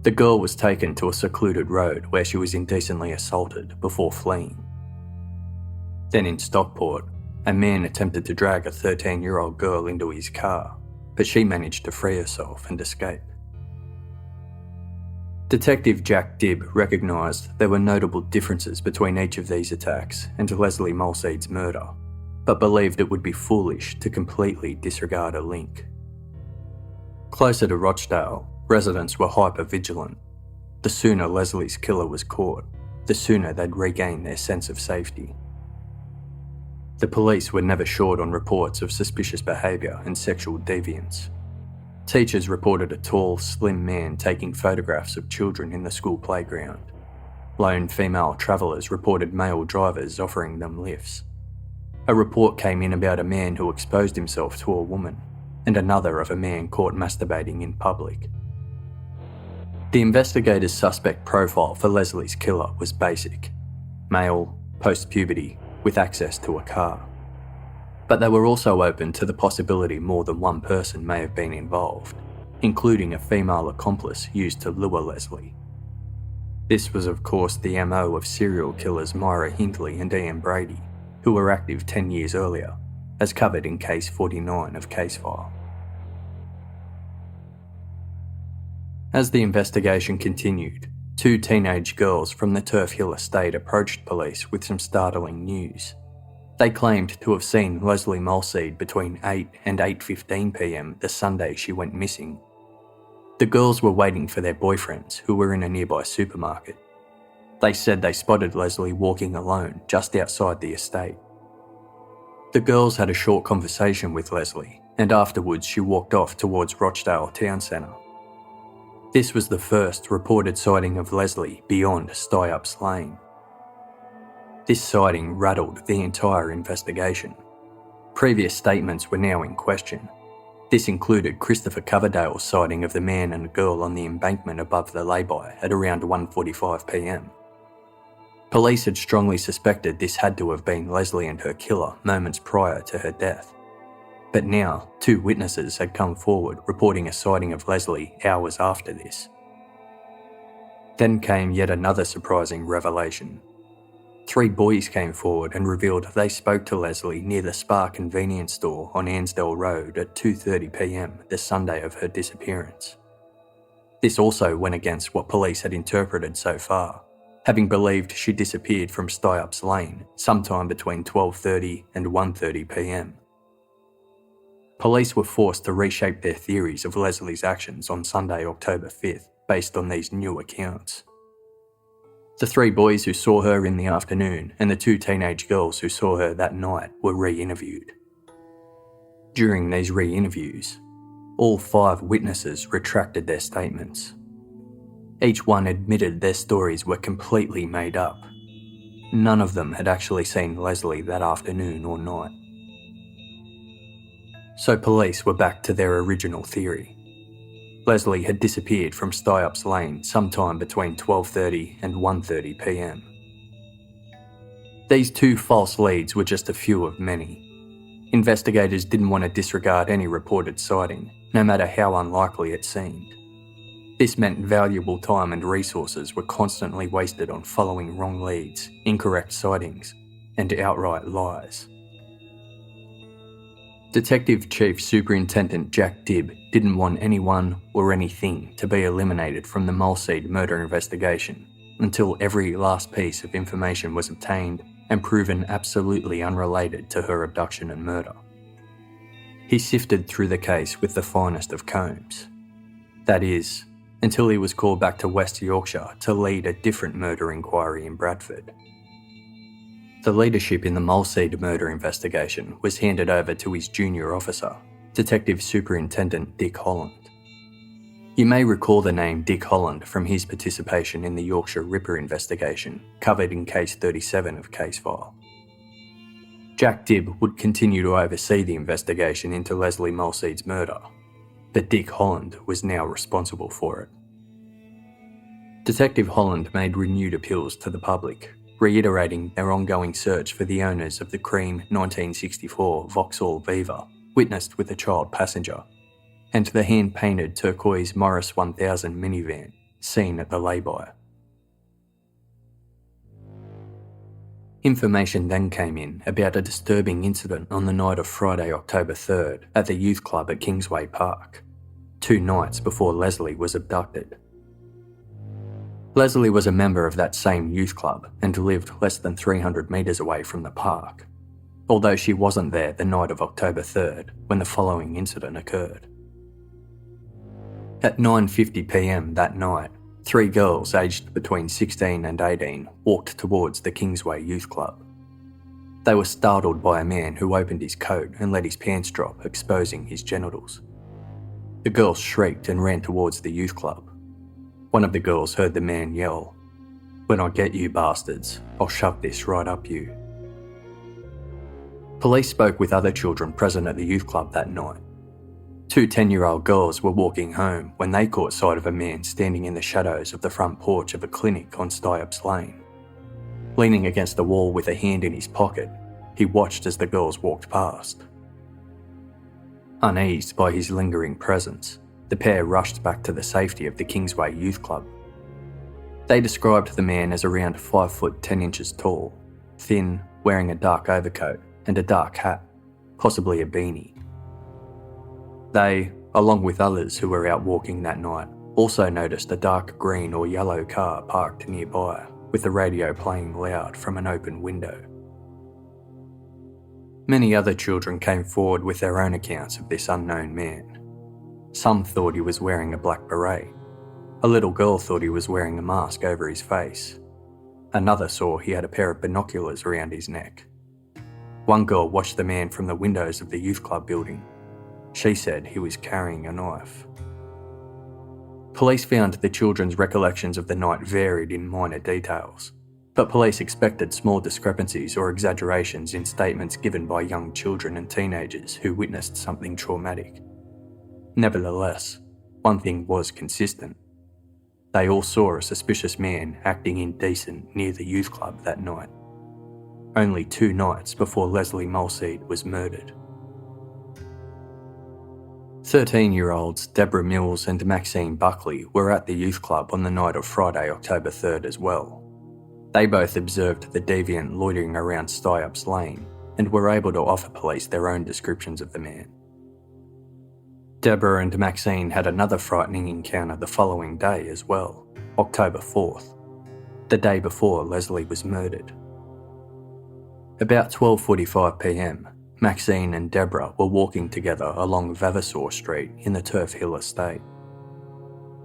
The girl was taken to a secluded road where she was indecently assaulted before fleeing. Then in Stockport, a man attempted to drag a 13-year-old girl into his car, but she managed to free herself and escape. Detective Jack Dibb recognised there were notable differences between each of these attacks and Lesley Molseed's murder, but believed it would be foolish to completely disregard a link. Closer to Rochdale, residents were hyper-vigilant. The sooner Lesley's killer was caught, the sooner they'd regain their sense of safety. The police were never short on reports of suspicious behaviour and sexual deviance. Teachers reported a tall, slim man taking photographs of children in the school playground. Lone female travellers reported male drivers offering them lifts. A report came in about a man who exposed himself to a woman, and another of a man caught masturbating in public. The investigators' suspect profile for Lesley's killer was basic: male, post-puberty, with access to a car. But they were also open to the possibility more than one person may have been involved, including a female accomplice used to lure Lesley. This was of course the MO of serial killers Myra Hindley and Ian Brady, who were active 10 years earlier, as covered in Case 49 of Case File. As the investigation continued, 2 teenage girls from the Turf Hill estate approached police with some startling news. They claimed to have seen Lesley Molseed between 8 and 8:15 p.m. the Sunday she went missing. The girls were waiting for their boyfriends who were in a nearby supermarket. They said they spotted Lesley walking alone just outside the estate. The girls had a short conversation with Lesley, and afterwards she walked off towards Rochdale town centre. This was the first reported sighting of Lesley beyond Stuyups Lane. This sighting rattled the entire investigation. Previous statements were now in question. This included Christopher Coverdale's sighting of the man and girl on the embankment above the lay-by at around 1:45 p.m. Police had strongly suspected this had to have been Lesley and her killer moments prior to her death. But now, 2 witnesses had come forward reporting a sighting of Lesley hours after this. Then came yet another surprising revelation. 3 boys came forward and revealed they spoke to Lesley near the Spar convenience store on Ansdell Road at 2:30 p.m. the Sunday of her disappearance. This also went against what police had interpreted so far, having believed she disappeared from Stuyups Lane sometime between 12:30 and 1:30 p.m. Police were forced to reshape their theories of Lesley's actions on Sunday, October 5th, based on these new accounts. The 3 boys who saw her in the afternoon and the 2 teenage girls who saw her that night were re-interviewed. During these re-interviews, all 5 witnesses retracted their statements. Each one admitted their stories were completely made up. None of them had actually seen Lesley that afternoon or night. So police were back to their original theory. Lesley had disappeared from Stuyups Lane sometime between 12:30 and 1:30 p.m. These 2 false leads were just a few of many. Investigators didn't want to disregard any reported sighting, no matter how unlikely it seemed. This meant valuable time and resources were constantly wasted on following wrong leads, incorrect sightings, and outright lies. Detective Chief Superintendent Jack Dibb didn't want anyone or anything to be eliminated from the Molseed murder investigation until every last piece of information was obtained and proven absolutely unrelated to her abduction and murder. He sifted through the case with the finest of combs. That is, until he was called back to West Yorkshire to lead a different murder inquiry in Bradford. The leadership in the Molseed murder investigation was handed over to his junior officer, Detective Superintendent Dick Holland. You may recall the name Dick Holland from his participation in the Yorkshire Ripper investigation, covered in Case 37 of Case File. Jack Dibb would continue to oversee the investigation into Lesley Molseed's murder, but Dick Holland was now responsible for it. Detective Holland made renewed appeals to the public, reiterating their ongoing search for the owners of the cream 1964 Vauxhall Viva, witnessed with a child passenger, and the hand-painted turquoise Morris 1000 minivan, seen at the lay-by. Information then came in about a disturbing incident on the night of Friday, October 3rd, at the youth club at Kingsway Park, 2 nights before Lesley was abducted. Lesley was a member of that same youth club and lived less than 300 metres away from the park, although she wasn't there the night of October 3rd when the following incident occurred. At 9:50 p.m. that night, 3 girls aged between 16 and 18 walked towards the Kingsway Youth Club. They were startled by a man who opened his coat and let his pants drop, exposing his genitals. The girls shrieked and ran towards the youth club. One of the girls heard the man yell, "When I get you bastards, I'll shove this right up you." Police spoke with other children present at the youth club that night. 2 10-year-old girls were walking home when they caught sight of a man standing in the shadows of the front porch of a clinic on Stuyups Lane. Leaning against the wall with a hand in his pocket, he watched as the girls walked past. Uneased by his lingering presence, the pair rushed back to the safety of the Kingsway Youth Club. They described the man as around 5 foot 10 inches tall, thin, wearing a dark overcoat and a dark hat, possibly a beanie. They, along with others who were out walking that night, also noticed a dark green or yellow car parked nearby, with the radio playing loud from an open window. Many other children came forward with their own accounts of this unknown man. Some thought he was wearing a black beret. A little girl thought he was wearing a mask over his face. Another saw he had a pair of binoculars around his neck. One girl watched the man from the windows of the youth club building. She said he was carrying a knife. Police found the children's recollections of the night varied in minor details, but police expected small discrepancies or exaggerations in statements given by young children and teenagers who witnessed something traumatic. Nevertheless, one thing was consistent. They all saw a suspicious man acting indecent near the youth club that night, only 2 nights before Lesley Molseed was murdered. 13-year-olds Deborah Mills and Maxine Buckley were at the youth club on the night of Friday, October 3rd as well. They both observed the deviant loitering around Styups Lane and were able to offer police their own descriptions of the man. Deborah and Maxine had another frightening encounter the following day as well, October 4th, the day before Lesley was murdered. About 12:45 p.m, Maxine and Deborah were walking together along Vavasor Street in the Turf Hill estate.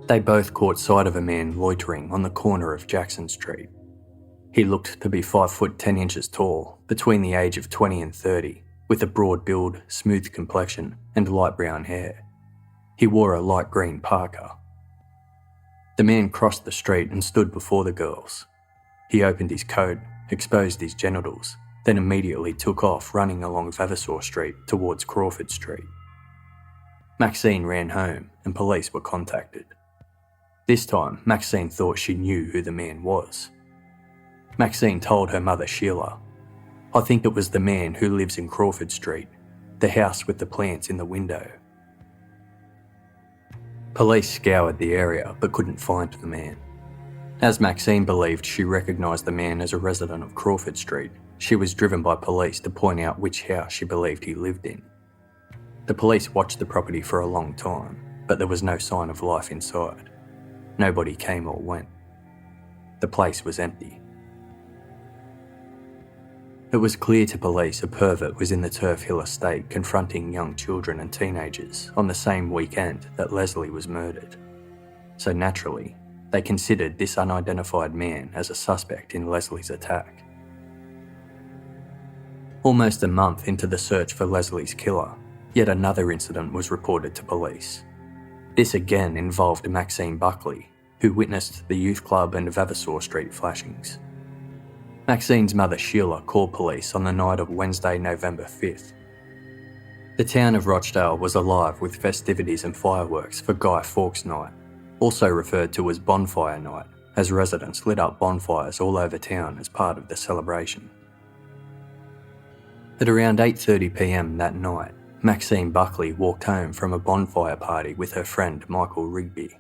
They both caught sight of a man loitering on the corner of Jackson Street. He looked to be 5 foot 10 inches tall, between the age of 20 and 30, with a broad build, smooth complexion, and light brown hair. He wore a light green parka. The man crossed the street and stood before the girls. He opened his coat, exposed his genitals, then immediately took off running along Vavasor Street towards Crawford Street. Maxine ran home and police were contacted. This time, Maxine thought she knew who the man was. Maxine told her mother Sheila, "I think it was the man who lives in Crawford Street, the house with the plants in the window." Police scoured the area but couldn't find the man. As Maxine believed she recognised the man as a resident of Crawford Street, she was driven by police to point out which house she believed he lived in. The police watched the property for a long time, but there was no sign of life inside. Nobody came or went. The place was empty. It was clear to police a pervert was in the Turf Hill estate confronting young children and teenagers on the same weekend that Lesley was murdered. So naturally, they considered this unidentified man as a suspect in Lesley's attack. Almost a month into the search for Lesley's killer, yet another incident was reported to police. This again involved Maxine Buckley, who witnessed the youth club and Vavasor Street flashings. Maxine's mother Sheila called police on the night of Wednesday, November 5th. The town of Rochdale was alive with festivities and fireworks for Guy Fawkes Night, also referred to as Bonfire Night, as residents lit up bonfires all over town as part of the celebration. At around 8:30 p.m. that night, Maxine Buckley walked home from a bonfire party with her friend Michael Rigby.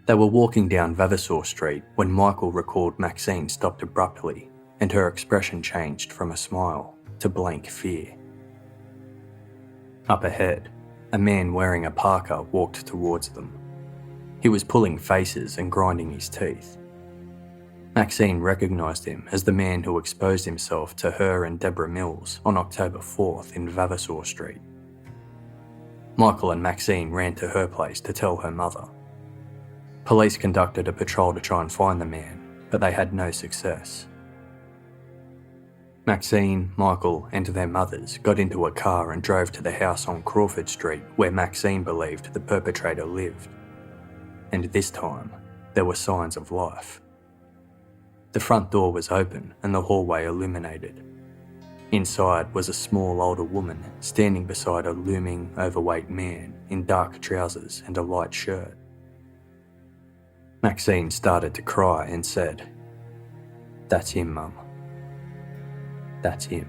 They were walking down Vavasor Street when Michael recalled Maxine stopped abruptly and her expression changed from a smile to blank fear. Up ahead, a man wearing a parka walked towards them. He was pulling faces and grinding his teeth. Maxine recognised him as the man who exposed himself to her and Deborah Mills on October 4th in Vavasor Street. Michael and Maxine ran to her place to tell her mother. Police conducted a patrol to try and find the man, but they had no success. Maxine, Michael and their mothers got into a car and drove to the house on Crawford Street where Maxine believed the perpetrator lived. And this time, there were signs of life. The front door was open and the hallway illuminated. Inside was a small older woman standing beside a looming, overweight man in dark trousers and a light shirt. Maxine started to cry and said, "That's him, Mum. That's him."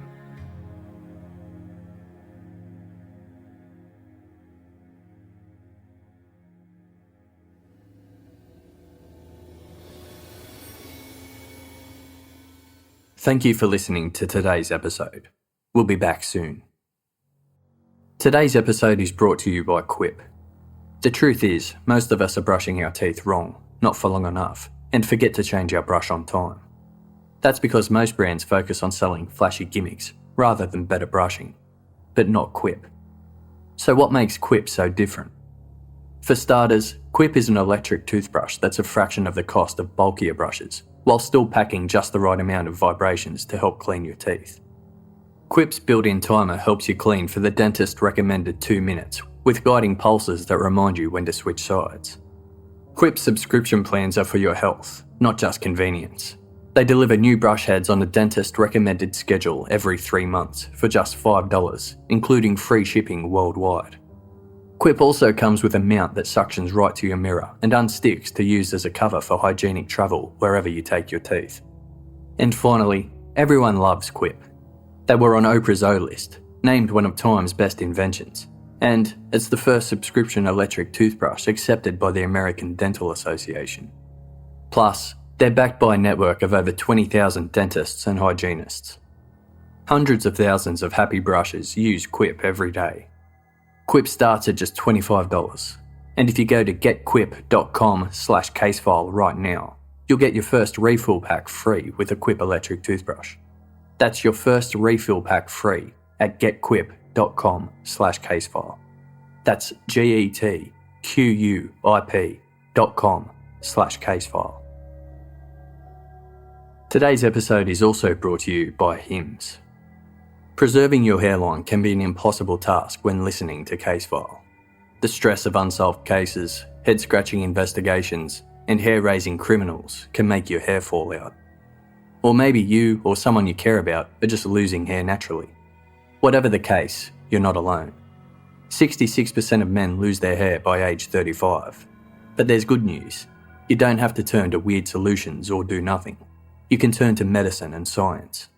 Thank you for listening to today's episode. We'll be back soon. Today's episode is brought to you by Quip. The truth is, most of us are brushing our teeth wrong, not for long enough, and forget to change our brush on time. That's because most brands focus on selling flashy gimmicks rather than better brushing, but not Quip. So what makes Quip so different? For starters, Quip is an electric toothbrush that's a fraction of the cost of bulkier brushes, while still packing just the right amount of vibrations to help clean your teeth. Quip's built-in timer helps you clean for the dentist recommended 2 minutes, with guiding pulses that remind you when to switch sides. Quip's subscription plans are for your health, not just convenience. They deliver new brush heads on a dentist recommended schedule every 3 months for just $5, including free shipping worldwide. Quip also comes with a mount that suctions right to your mirror and unsticks to use as a cover for hygienic travel wherever you take your teeth. And finally, everyone loves Quip. They were on Oprah's O list, named one of Time's best inventions, and it's the first subscription electric toothbrush accepted by the American Dental Association. Plus, they're backed by a network of over 20,000 dentists and hygienists. Hundreds of thousands of happy brushers use Quip every day. Quip starts at just $25, and if you go to getquip.com/casefile right now, you'll get your first refill pack free with a Quip electric toothbrush. That's your first refill pack free at getquip.com/casefile. That's getquip.com/casefile. Today's episode is also brought to you by Hims. Preserving your hairline can be an impossible task when listening to Casefile. The stress of unsolved cases, head-scratching investigations, and hair-raising criminals can make your hair fall out. Or maybe you or someone you care about are just losing hair naturally. Whatever the case, you're not alone. 66% of men lose their hair by age 35. But there's good news. You don't have to turn to weird solutions or do nothing. You can turn to medicine and science.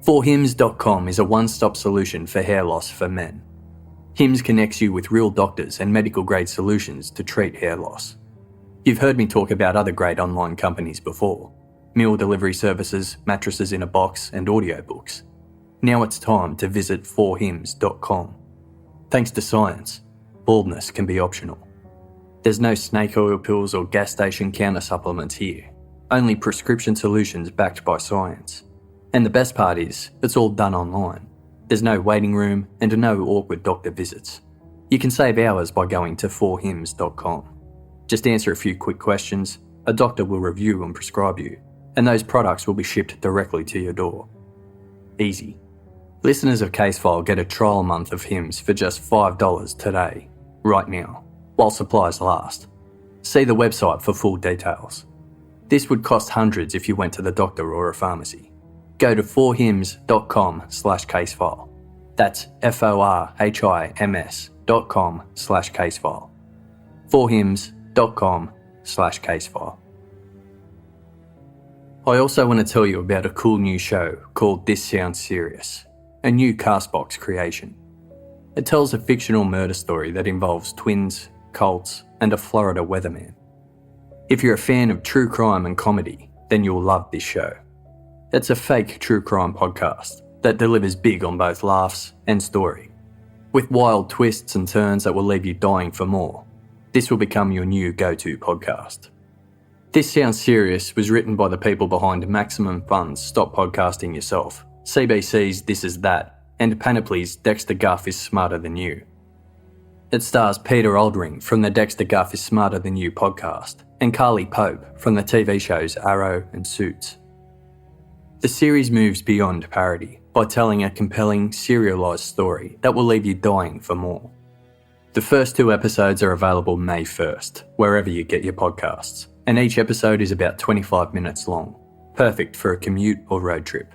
ForHims.com is a one-stop solution for hair loss for men. Hims connects you with real doctors and medical-grade solutions to treat hair loss. You've heard me talk about other great online companies before: meal delivery services, mattresses in a box, and audiobooks. Now it's time to visit ForHims.com. Thanks to science, baldness can be optional. There's no snake oil pills or gas station counter supplements here. Only prescription solutions backed by science. And the best part is, it's all done online. There's no waiting room and no awkward doctor visits. You can save hours by going to forhims.com. Just answer a few quick questions, a doctor will review and prescribe you, and those products will be shipped directly to your door. Easy. Listeners of Casefile get a trial month of Hims for just $5 today, right now, while supplies last. See the website for full details. This would cost hundreds if you went to the doctor or a pharmacy. Go to forhims.com/casefile. That's forhims.com/casefile. forhims.com/casefile. I also want to tell you about a cool new show called This Sounds Serious, a new Castbox creation. It tells a fictional murder story that involves twins, cults, and a Florida weatherman. If you're a fan of true crime and comedy, then you'll love this show. It's a fake true crime podcast that delivers big on both laughs and story. With wild twists and turns that will leave you dying for more, this will become your new go-to podcast. This Sounds Serious was written by the people behind Maximum Fun's Stop Podcasting Yourself, CBC's This Is That, and Panoply's Dexter Guff is Smarter Than You. It stars Peter Oldring from the Dexter Guff is Smarter Than You podcast and Carly Pope from the TV shows Arrow and Suits. The series moves beyond parody by telling a compelling, serialised story that will leave you dying for more. The first 2 episodes are available May 1st, wherever you get your podcasts, and each episode is about 25 minutes long, perfect for a commute or road trip.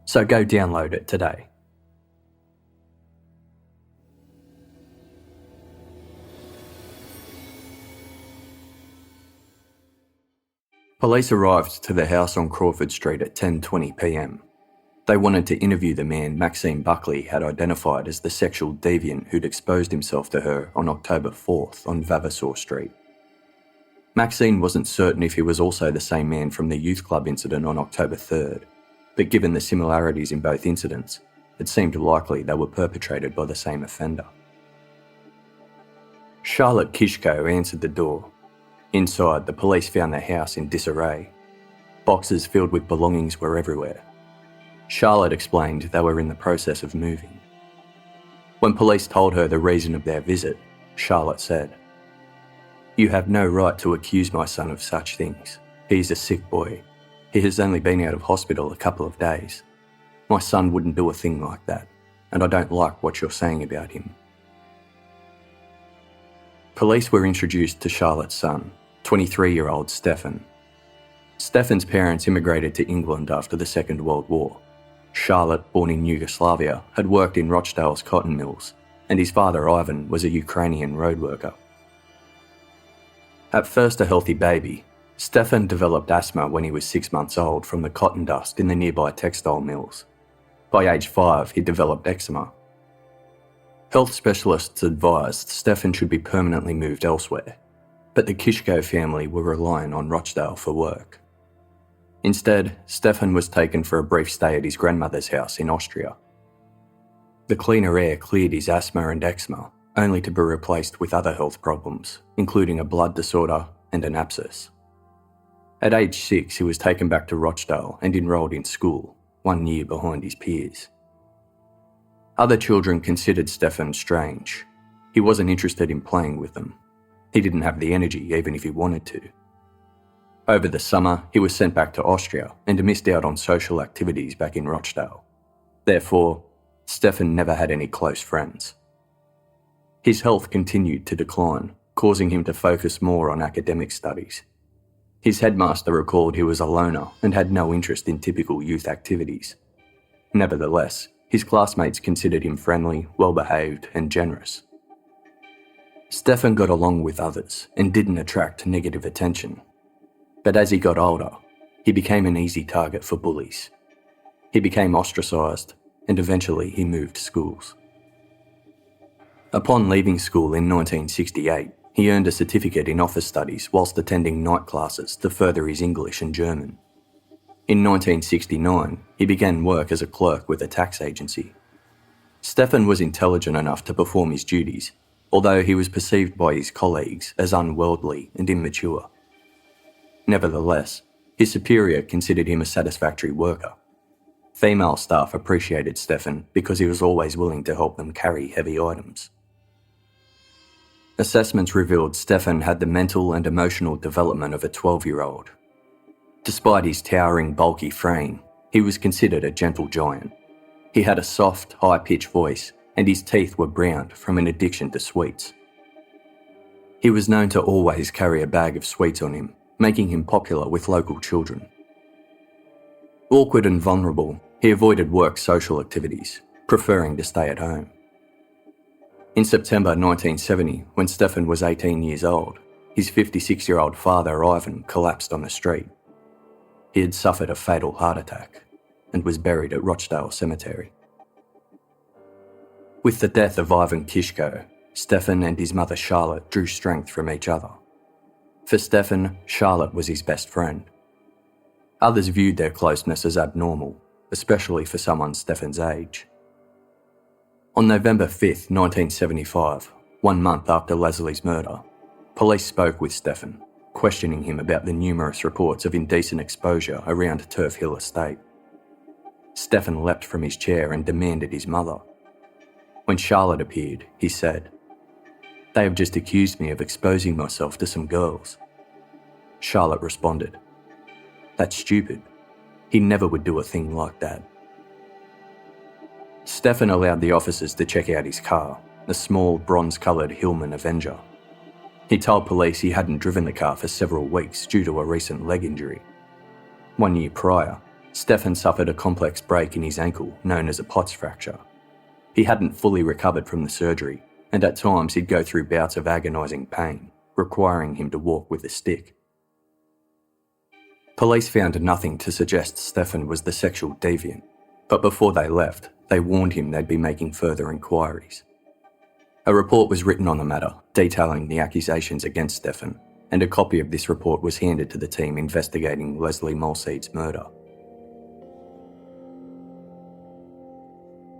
So go download it today. Police arrived to the house on Crawford Street at 10:20 p.m. They wanted to interview the man Maxine Buckley had identified as the sexual deviant who'd exposed himself to her on October 4th on Vavasor Street. Maxine wasn't certain if he was also the same man from the youth club incident on October 3rd, but given the similarities in both incidents, it seemed likely they were perpetrated by the same offender. Charlotte Kishko answered the door. Inside, the police found the house in disarray. Boxes filled with belongings were everywhere. Charlotte explained they were in the process of moving. When police told her the reason of their visit, Charlotte said, "You have no right to accuse my son of such things. He is a sick boy. He has only been out of hospital a couple of days. My son wouldn't do a thing like that, and I don't like what you're saying about him." Police were introduced to Charlotte's son, 23-year-old Stefan. Stefan's parents immigrated to England after the Second World War. Charlotte, born in Yugoslavia, had worked in Rochdale's cotton mills, and his father Ivan was a Ukrainian road worker. At first a healthy baby, Stefan developed asthma when he was 6 months old from the cotton dust in the nearby textile mills. By age 5, he developed eczema. Health specialists advised Stefan should be permanently moved elsewhere, but the Kishko family were relying on Rochdale for work. Instead, Stefan was taken for a brief stay at his grandmother's house in Austria. The cleaner air cleared his asthma and eczema, only to be replaced with other health problems, including a blood disorder and an abscess. At age 6, he was taken back to Rochdale and enrolled in school, 1 year behind his peers. Other children considered Stefan strange. He wasn't interested in playing with them. He didn't have the energy even if he wanted to. Over the summer, he was sent back to Austria and missed out on social activities back in Rochdale. Therefore, Stefan never had any close friends. His health continued to decline, causing him to focus more on academic studies. His headmaster recalled he was a loner and had no interest in typical youth activities. Nevertheless, his classmates considered him friendly, well-behaved, and generous. Stefan got along with others and didn't attract negative attention. But as he got older, he became an easy target for bullies. He became ostracised, and eventually he moved schools. Upon leaving school in 1968, he earned a certificate in office studies whilst attending night classes to further his English and German. In 1969, he began work as a clerk with a tax agency. Stefan was intelligent enough to perform his duties, although he was perceived by his colleagues as unworldly and immature. Nevertheless, his superior considered him a satisfactory worker. Female staff appreciated Stefan because he was always willing to help them carry heavy items. Assessments revealed Stefan had the mental and emotional development of a 12-year-old. Despite his towering, bulky frame, he was considered a gentle giant. He had a soft, high-pitched voice, and his teeth were browned from an addiction to sweets. He was known to always carry a bag of sweets on him, making him popular with local children. Awkward and vulnerable, he avoided work social activities, preferring to stay at home. In September 1970, when Stefan was 18 years old, his 56-year-old father Ivan collapsed on the street. He had suffered a fatal heart attack and was buried at Rochdale Cemetery. With the death of Ivan Kishko, Stefan and his mother Charlotte drew strength from each other. For Stefan, Charlotte was his best friend. Others viewed their closeness as abnormal, especially for someone Stefan's age. On November 5, 1975, 1 month after Lesley's murder, police spoke with Stefan, questioning him about the numerous reports of indecent exposure around Turf Hill Estate. Stefan leapt from his chair and demanded his mother. When Charlotte appeared, he said, "They have just accused me of exposing myself to some girls." Charlotte responded, "That's stupid. He never would do a thing like that." Stefan allowed the officers to check out his car, a small bronze-coloured Hillman Avenger. He told police he hadn't driven the car for several weeks due to a recent leg injury. 1 year prior, Stefan suffered a complex break in his ankle known as a Pott's fracture. He hadn't fully recovered from the surgery, and at times he'd go through bouts of agonising pain, requiring him to walk with a stick. Police found nothing to suggest Stefan was the sexual deviant, but before they left, they warned him they'd be making further inquiries. A report was written on the matter, detailing the accusations against Stefan, and a copy of this report was handed to the team investigating Lesley Molseed's murder.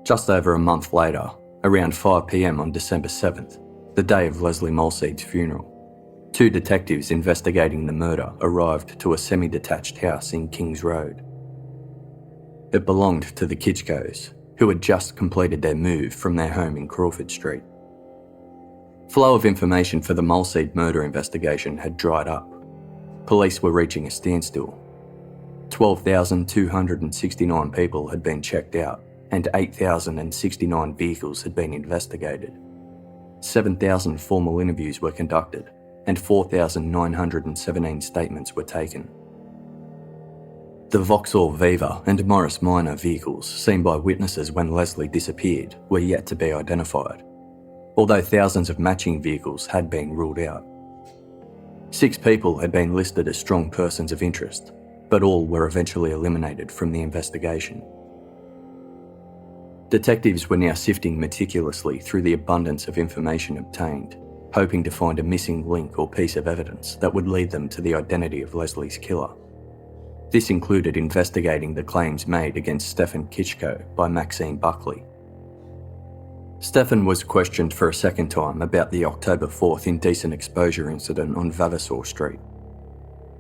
Just over a month later, around 5 p.m. on December 7th, the day of Lesley Molseed's funeral, 2 detectives investigating the murder arrived to a semi-detached house in Kings Road. It belonged to the Kitchkos, who had just completed their move from their home in Crawford Street. Flow of information for the Molseed murder investigation had dried up. Police were reaching a standstill. 12,269 people had been checked out and 8,069 vehicles had been investigated. 7,000 formal interviews were conducted and 4,917 statements were taken. The Vauxhall Viva and Morris Minor vehicles seen by witnesses when Lesley disappeared were yet to be identified, although thousands of matching vehicles had been ruled out. 6 people had been listed as strong persons of interest, but all were eventually eliminated from the investigation. Detectives were now sifting meticulously through the abundance of information obtained, hoping to find a missing link or piece of evidence that would lead them to the identity of Lesley's killer. This included investigating the claims made against Stefan Kitschko by Maxine Buckley. Stefan was questioned for a second time about the October 4th indecent exposure incident on Vavasor Street.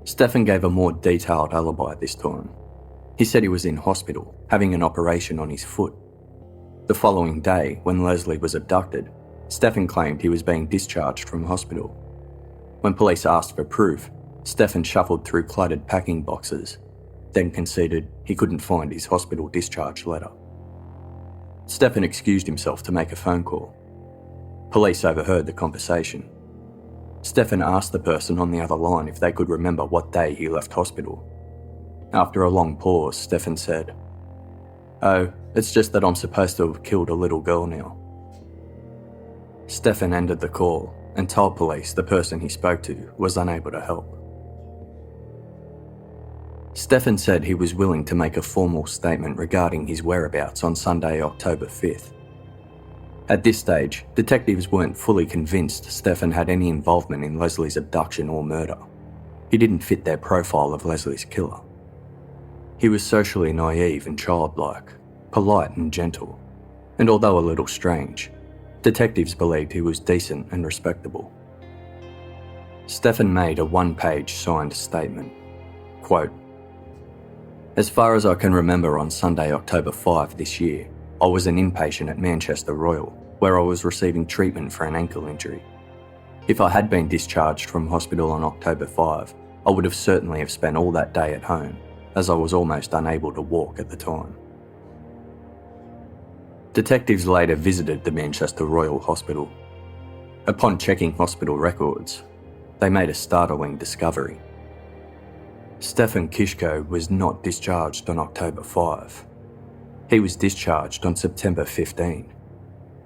Stefan gave a more detailed alibi this time. He said he was in hospital, having an operation on his foot. The following day, when Lesley was abducted, Stefan claimed he was being discharged from hospital. When police asked for proof, Stefan shuffled through cluttered packing boxes, then conceded he couldn't find his hospital discharge letter. Stefan excused himself to make a phone call. Police overheard the conversation. Stefan asked the person on the other line if they could remember what day he left hospital. After a long pause, Stefan said, "Oh, it's just that I'm supposed to have killed a little girl now." Stefan ended the call and told police the person he spoke to was unable to help. Stefan said he was willing to make a formal statement regarding his whereabouts on Sunday, October 5th. At this stage, detectives weren't fully convinced Stefan had any involvement in Lesley's abduction or murder. He didn't fit their profile of Lesley's killer. He was socially naive and childlike, polite and gentle, and although a little strange, detectives believed he was decent and respectable. Stefan made a one-page signed statement. Quote, "As far as I can remember on Sunday, October 5 this year, I was an inpatient at Manchester Royal, where I was receiving treatment for an ankle injury. If I had been discharged from hospital on October 5, I would have certainly have spent all that day at home, as I was almost unable to walk at the time." Detectives later visited the Manchester Royal Hospital. Upon checking hospital records, they made a startling discovery. Stefan Kitschko was not discharged on October 5. He was discharged on September 15,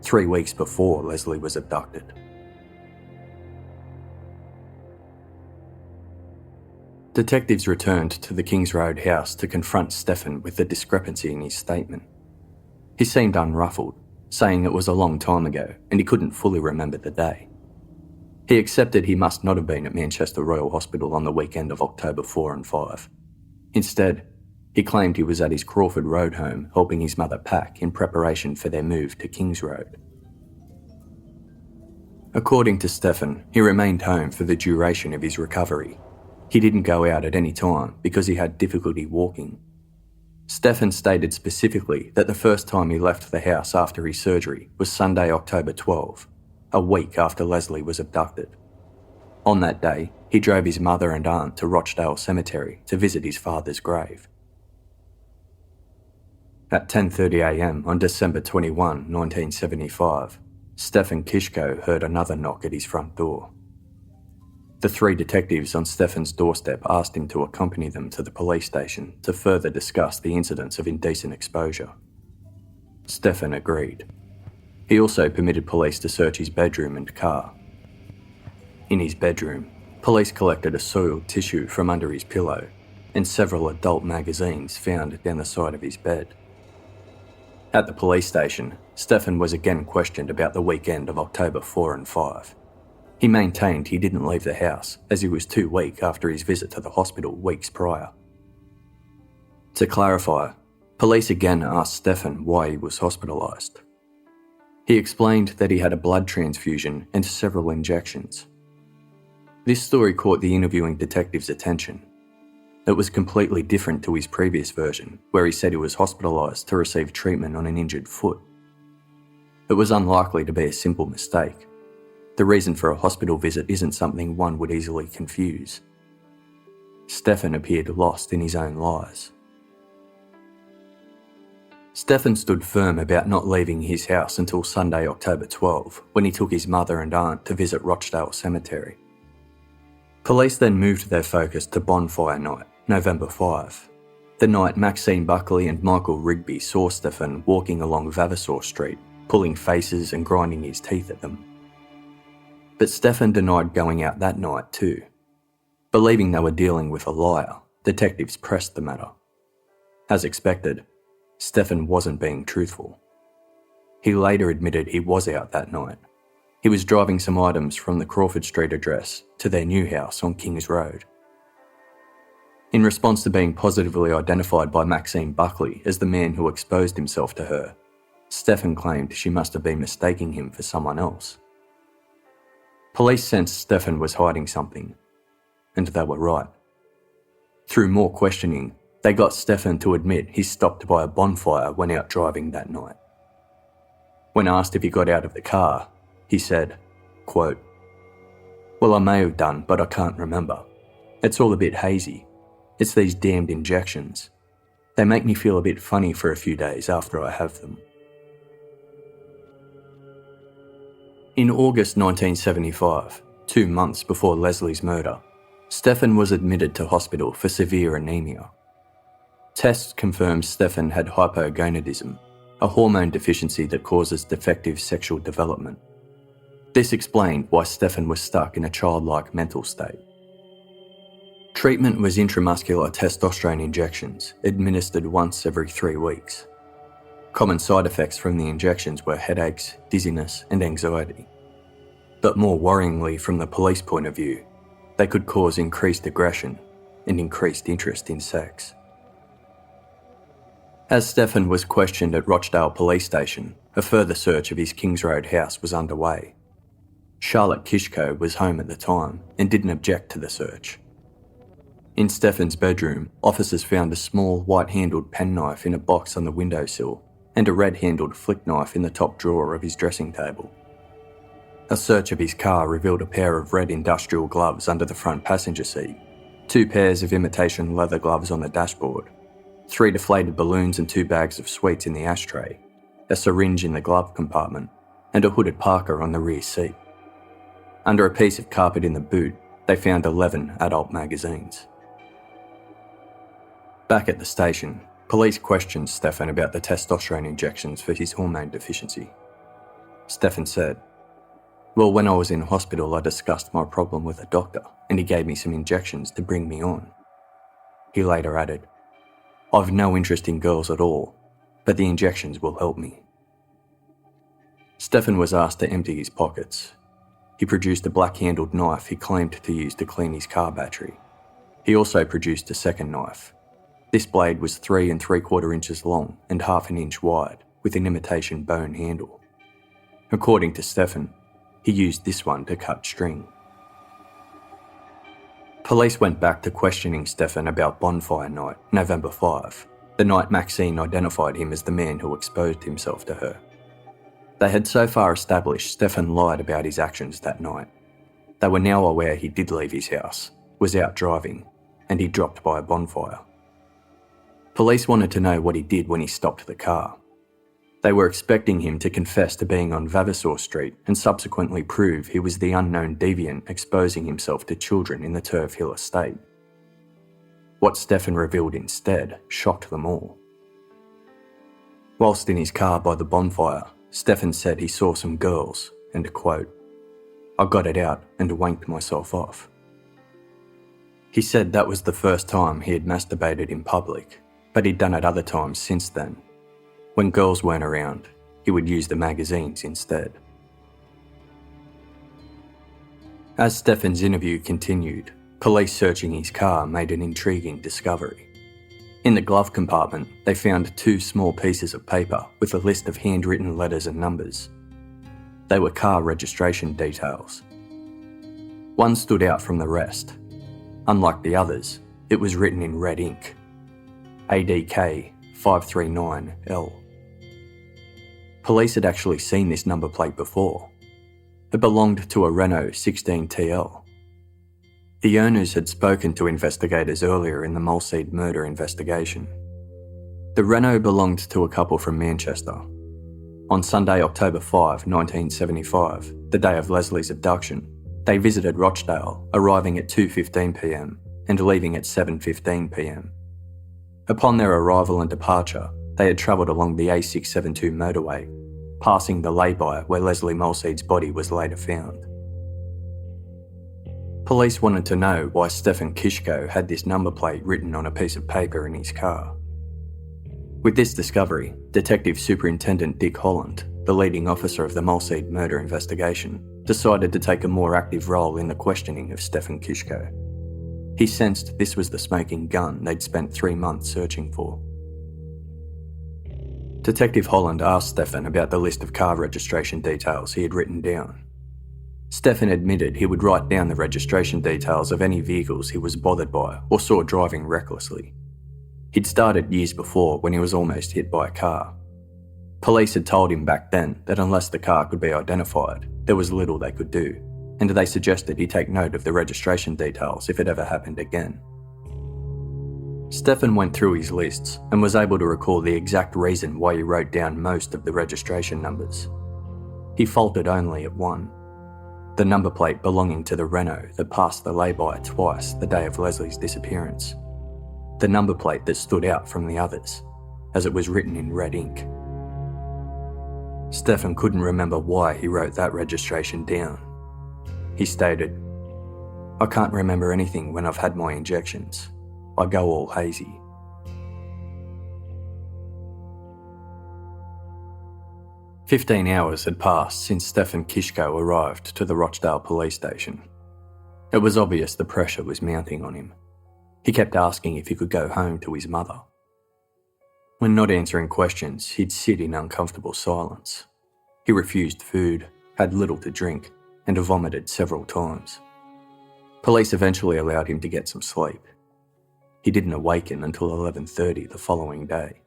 3 weeks before Lesley was abducted. Detectives returned to the Kings Road house to confront Stefan with the discrepancy in his statement. He seemed unruffled, saying it was a long time ago and he couldn't fully remember the day. He accepted he must not have been at Manchester Royal Hospital on the weekend of October 4 and 5. Instead, he claimed he was at his Crawford Road home helping his mother pack in preparation for their move to Kings Road. According to Stefan, he remained home for the duration of his recovery. He didn't go out at any time because he had difficulty walking. Stefan stated specifically that the first time he left the house after his surgery was Sunday, October 12, a week after Lesley was abducted. On that day, he drove his mother and aunt to Rochdale Cemetery to visit his father's grave. At 10:30 a.m. on December 21, 1975, Stefan Kitschko heard another knock at his front door. The 3 detectives on Stefan's doorstep asked him to accompany them to the police station to further discuss the incidents of indecent exposure. Stefan agreed. He also permitted police to search his bedroom and car. In his bedroom, police collected a soiled tissue from under his pillow and several adult magazines found down the side of his bed. At the police station, Stefan was again questioned about the weekend of October 4 and 5. He maintained he didn't leave the house as he was too weak after his visit to the hospital weeks prior. To clarify, police again asked Stefan why he was hospitalised. He explained that he had a blood transfusion and several injections. This story caught the interviewing detective's attention. It was completely different to his previous version, where he said he was hospitalised to receive treatment on an injured foot. It was unlikely to be a simple mistake. The reason for a hospital visit isn't something one would easily confuse. Stefan appeared lost in his own lies. Stefan stood firm about not leaving his house until Sunday, October 12, when he took his mother and aunt to visit Rochdale Cemetery. Police then moved their focus to Bonfire Night, November 5, the night Maxine Buckley and Michael Rigby saw Stefan walking along Vavasor Street, pulling faces and grinding his teeth at them. But Stefan denied going out that night too. Believing they were dealing with a liar, detectives pressed the matter. As expected, Stefan wasn't being truthful. He later admitted he was out that night. He was driving some items from the Crawford Street address to their new house on Kings Road. In response to being positively identified by Maxine Buckley as the man who exposed himself to her, Stefan claimed she must have been mistaking him for someone else. Police sensed Stefan was hiding something, and they were right. Through more questioning, they got Stefan to admit he stopped by a bonfire when out driving that night. When asked if he got out of the car, he said, quote, "Well, I may have done, but I can't remember. It's all a bit hazy. It's these damned injections. They make me feel a bit funny for a few days after I have them." In August 1975, 2 months before Lesley's murder, Stefan was admitted to hospital for severe anemia. Tests confirmed Stefan had hypogonadism, a hormone deficiency that causes defective sexual development. This explained why Stefan was stuck in a childlike mental state. Treatment was intramuscular testosterone injections, administered once every 3 weeks. Common side effects from the injections were headaches, dizziness, and anxiety. But more worryingly from the police point of view, they could cause increased aggression and increased interest in sex. As Stefan was questioned at Rochdale Police Station, a further search of his Kings Road house was underway. Charlotte Kishko was home at the time and didn't object to the search. In Stefan's bedroom, officers found a small white-handled penknife in a box on the windowsill and a red-handled flick knife in the top drawer of his dressing table. A search of his car revealed a pair of red industrial gloves under the front passenger seat, 2 pairs of imitation leather gloves on the dashboard, 3 deflated balloons and 2 bags of sweets in the ashtray, a syringe in the glove compartment, and a hooded parka on the rear seat. Under a piece of carpet in the boot, they found 11 adult magazines. Back at the station, police questioned Stefan about the testosterone injections for his hormone deficiency. Stefan said, "Well, when I was in hospital, I discussed my problem with a doctor, and he gave me some injections to bring me on." He later added, "I've no interest in girls at all, but the injections will help me." Stefan was asked to empty his pockets. He produced a black-handled knife he claimed to use to clean his car battery. He also produced a second knife. This blade was 3 3/4 inches long and 1/2 inch wide, with an imitation bone handle. According to Stefan, he used this one to cut string. Police went back to questioning Stefan about Bonfire Night, November 5, the night Maxine identified him as the man who exposed himself to her. They had so far established Stefan lied about his actions that night. They were now aware he did leave his house, was out driving, and he dropped by a bonfire. Police wanted to know what he did when he stopped the car. They were expecting him to confess to being on Vavasor Street and subsequently prove he was the unknown deviant exposing himself to children in the Turf Hill estate. What Stefan revealed instead shocked them all. Whilst in his car by the bonfire, Stefan said he saw some girls and, quote, "I got it out and wanked myself off." He said that was the first time he had masturbated in public, but he'd done it other times since then. When girls weren't around, he would use the magazines instead. As Stefan's interview continued, police searching his car made an intriguing discovery. In the glove compartment, they found 2 small pieces of paper with a list of handwritten letters and numbers. They were car registration details. One stood out from the rest. Unlike the others, it was written in red ink. ADK 539L. Police had actually seen this number plate before. It belonged to a Renault 16TL. The owners had spoken to investigators earlier in the Molseed murder investigation. The Renault belonged to a couple from Manchester. On Sunday, October 5, 1975, the day of Lesley's abduction, they visited Rochdale, arriving at 2:15pm and leaving at 7:15pm. Upon their arrival and departure, they had travelled along the A672 motorway, passing the lay-by where Lesley Molseed's body was later found. Police wanted to know why Stefan Kishko had this number plate written on a piece of paper in his car. With this discovery, Detective Superintendent Dick Holland, the leading officer of the Molseed murder investigation, decided to take a more active role in the questioning of Stefan Kishko. He sensed this was the smoking gun they'd spent 3 months searching for. Detective Holland asked Stefan about the list of car registration details he had written down. Stefan admitted he would write down the registration details of any vehicles he was bothered by or saw driving recklessly. He'd started years before when he was almost hit by a car. Police had told him back then that unless the car could be identified, there was little they could do, and they suggested he take note of the registration details if it ever happened again. Stefan went through his lists and was able to recall the exact reason why he wrote down most of the registration numbers. He faltered only at one: the number plate belonging to the Renault that passed the lay-by twice the day of Lesley's disappearance. The number plate that stood out from the others, as it was written in red ink. Stefan couldn't remember why he wrote that registration down. He stated, "I can't remember anything when I've had my injections. I go all hazy." "15 hours had passed since Stefan Kishko arrived to the Rochdale police station. It was obvious the pressure was mounting on him. He kept asking if he could go home to his mother. When not answering questions, he'd sit in uncomfortable silence. He refused food, had little to drink, and vomited several times. Police eventually allowed him to get some sleep. He didn't awaken until 11:30 the following day.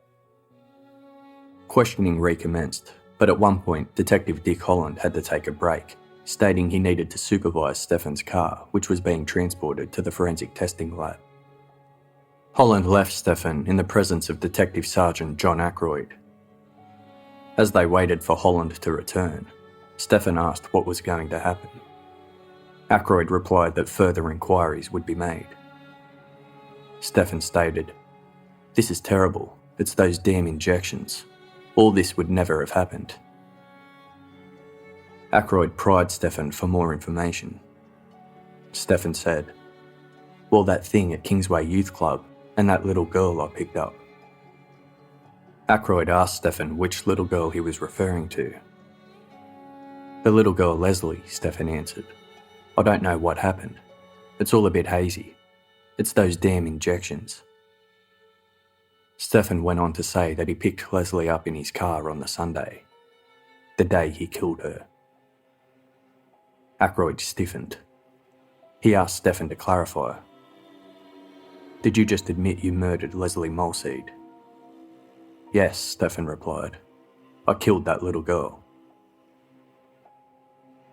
Questioning recommenced, but at one point Detective Dick Holland had to take a break, stating he needed to supervise Stefan's car, which was being transported to the forensic testing lab. Holland left Stefan in the presence of Detective Sergeant John Ackroyd. As they waited for Holland to return, Stefan asked what was going to happen. Ackroyd replied that further inquiries would be made. Stefan stated, "This is terrible. It's those damn injections. All this would never have happened." Ackroyd pried Stefan for more information. Stefan said, "Well, that thing at Kingsway Youth Club and that little girl I picked up." Ackroyd asked Stefan which little girl he was referring to. "The little girl Lesley," Stefan answered. "I don't know what happened. It's all a bit hazy. It's those damn injections." Stefan went on to say that he picked Lesley up in his car on the Sunday, the day he killed her. Ackroyd stiffened. He asked Stefan to clarify. "Did you just admit you murdered Lesley Molseed?" "Yes," Stefan replied. "I killed that little girl."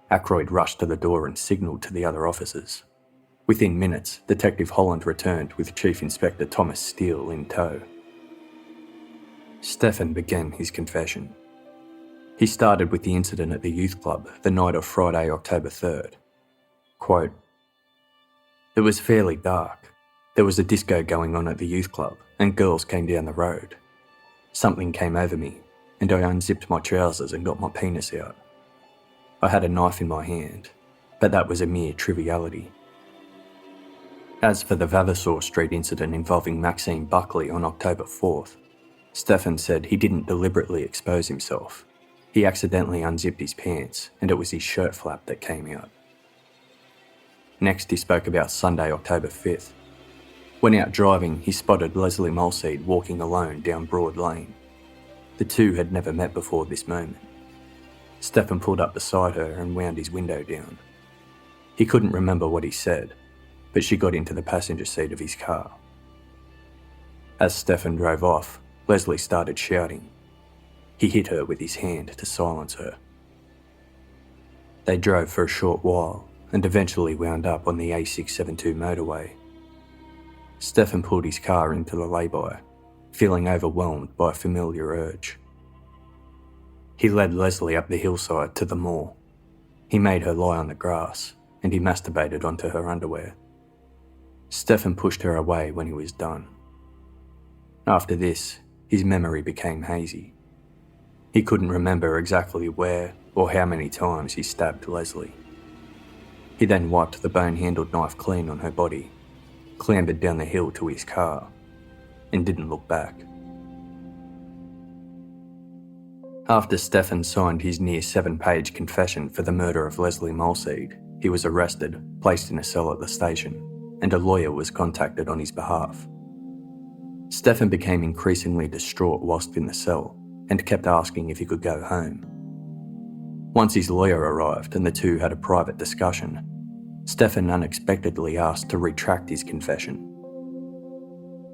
Ackroyd rushed to the door and signalled to the other officers. Within minutes, Detective Holland returned with Chief Inspector Thomas Steele in tow. Stefan began his confession. He started with the incident at the youth club the night of Friday, October 3rd. Quote, "It was fairly dark. There was a disco going on at the youth club and girls came down the road. Something came over me and I unzipped my trousers and got my penis out. I had a knife in my hand, but that was a mere triviality." As for the Vavasor Street incident involving Maxine Buckley on October 4th, Stefan said he didn't deliberately expose himself. He accidentally unzipped his pants and it was his shirt flap that came out. Next, he spoke about Sunday, October 5th. When out driving, he spotted Lesley Molseed walking alone down Broad Lane. The two had never met before this moment. Stefan pulled up beside her and wound his window down. He couldn't remember what he said, but she got into the passenger seat of his car. As Stefan drove off, Lesley started shouting. He hit her with his hand to silence her. They drove for a short while and eventually wound up on the A672 motorway. Stefan pulled his car into the lay-by, feeling overwhelmed by a familiar urge. He led Lesley up the hillside to the moor. He made her lie on the grass, and he masturbated onto her underwear. Stefan pushed her away when he was done. After this, his memory became hazy. He couldn't remember exactly where or how many times he stabbed Lesley. He then wiped the bone-handled knife clean on her body, clambered down the hill to his car, and didn't look back. After Stefan signed his near 7-page confession for the murder of Lesley Molseed, he was arrested, placed in a cell at the station, and a lawyer was contacted on his behalf. Stefan became increasingly distraught whilst in the cell and kept asking if he could go home. Once his lawyer arrived and the two had a private discussion, Stefan unexpectedly asked to retract his confession.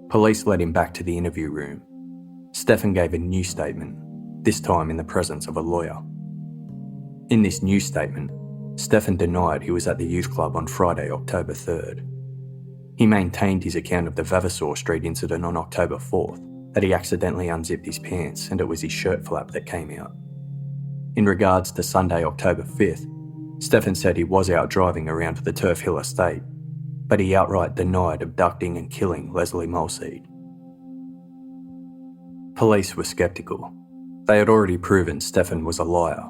Police led him back to the interview room. Stefan gave a new statement, this time in the presence of a lawyer. In this new statement, Stefan denied he was at the youth club on Friday, October 3rd. He maintained his account of the Vavasor Street incident on October 4th, that he accidentally unzipped his pants and it was his shirt flap that came out. In regards to Sunday, October 5th, Stefan said he was out driving around the Turf Hill estate, but he outright denied abducting and killing Lesley Molseed. Police were sceptical. They had already proven Stefan was a liar.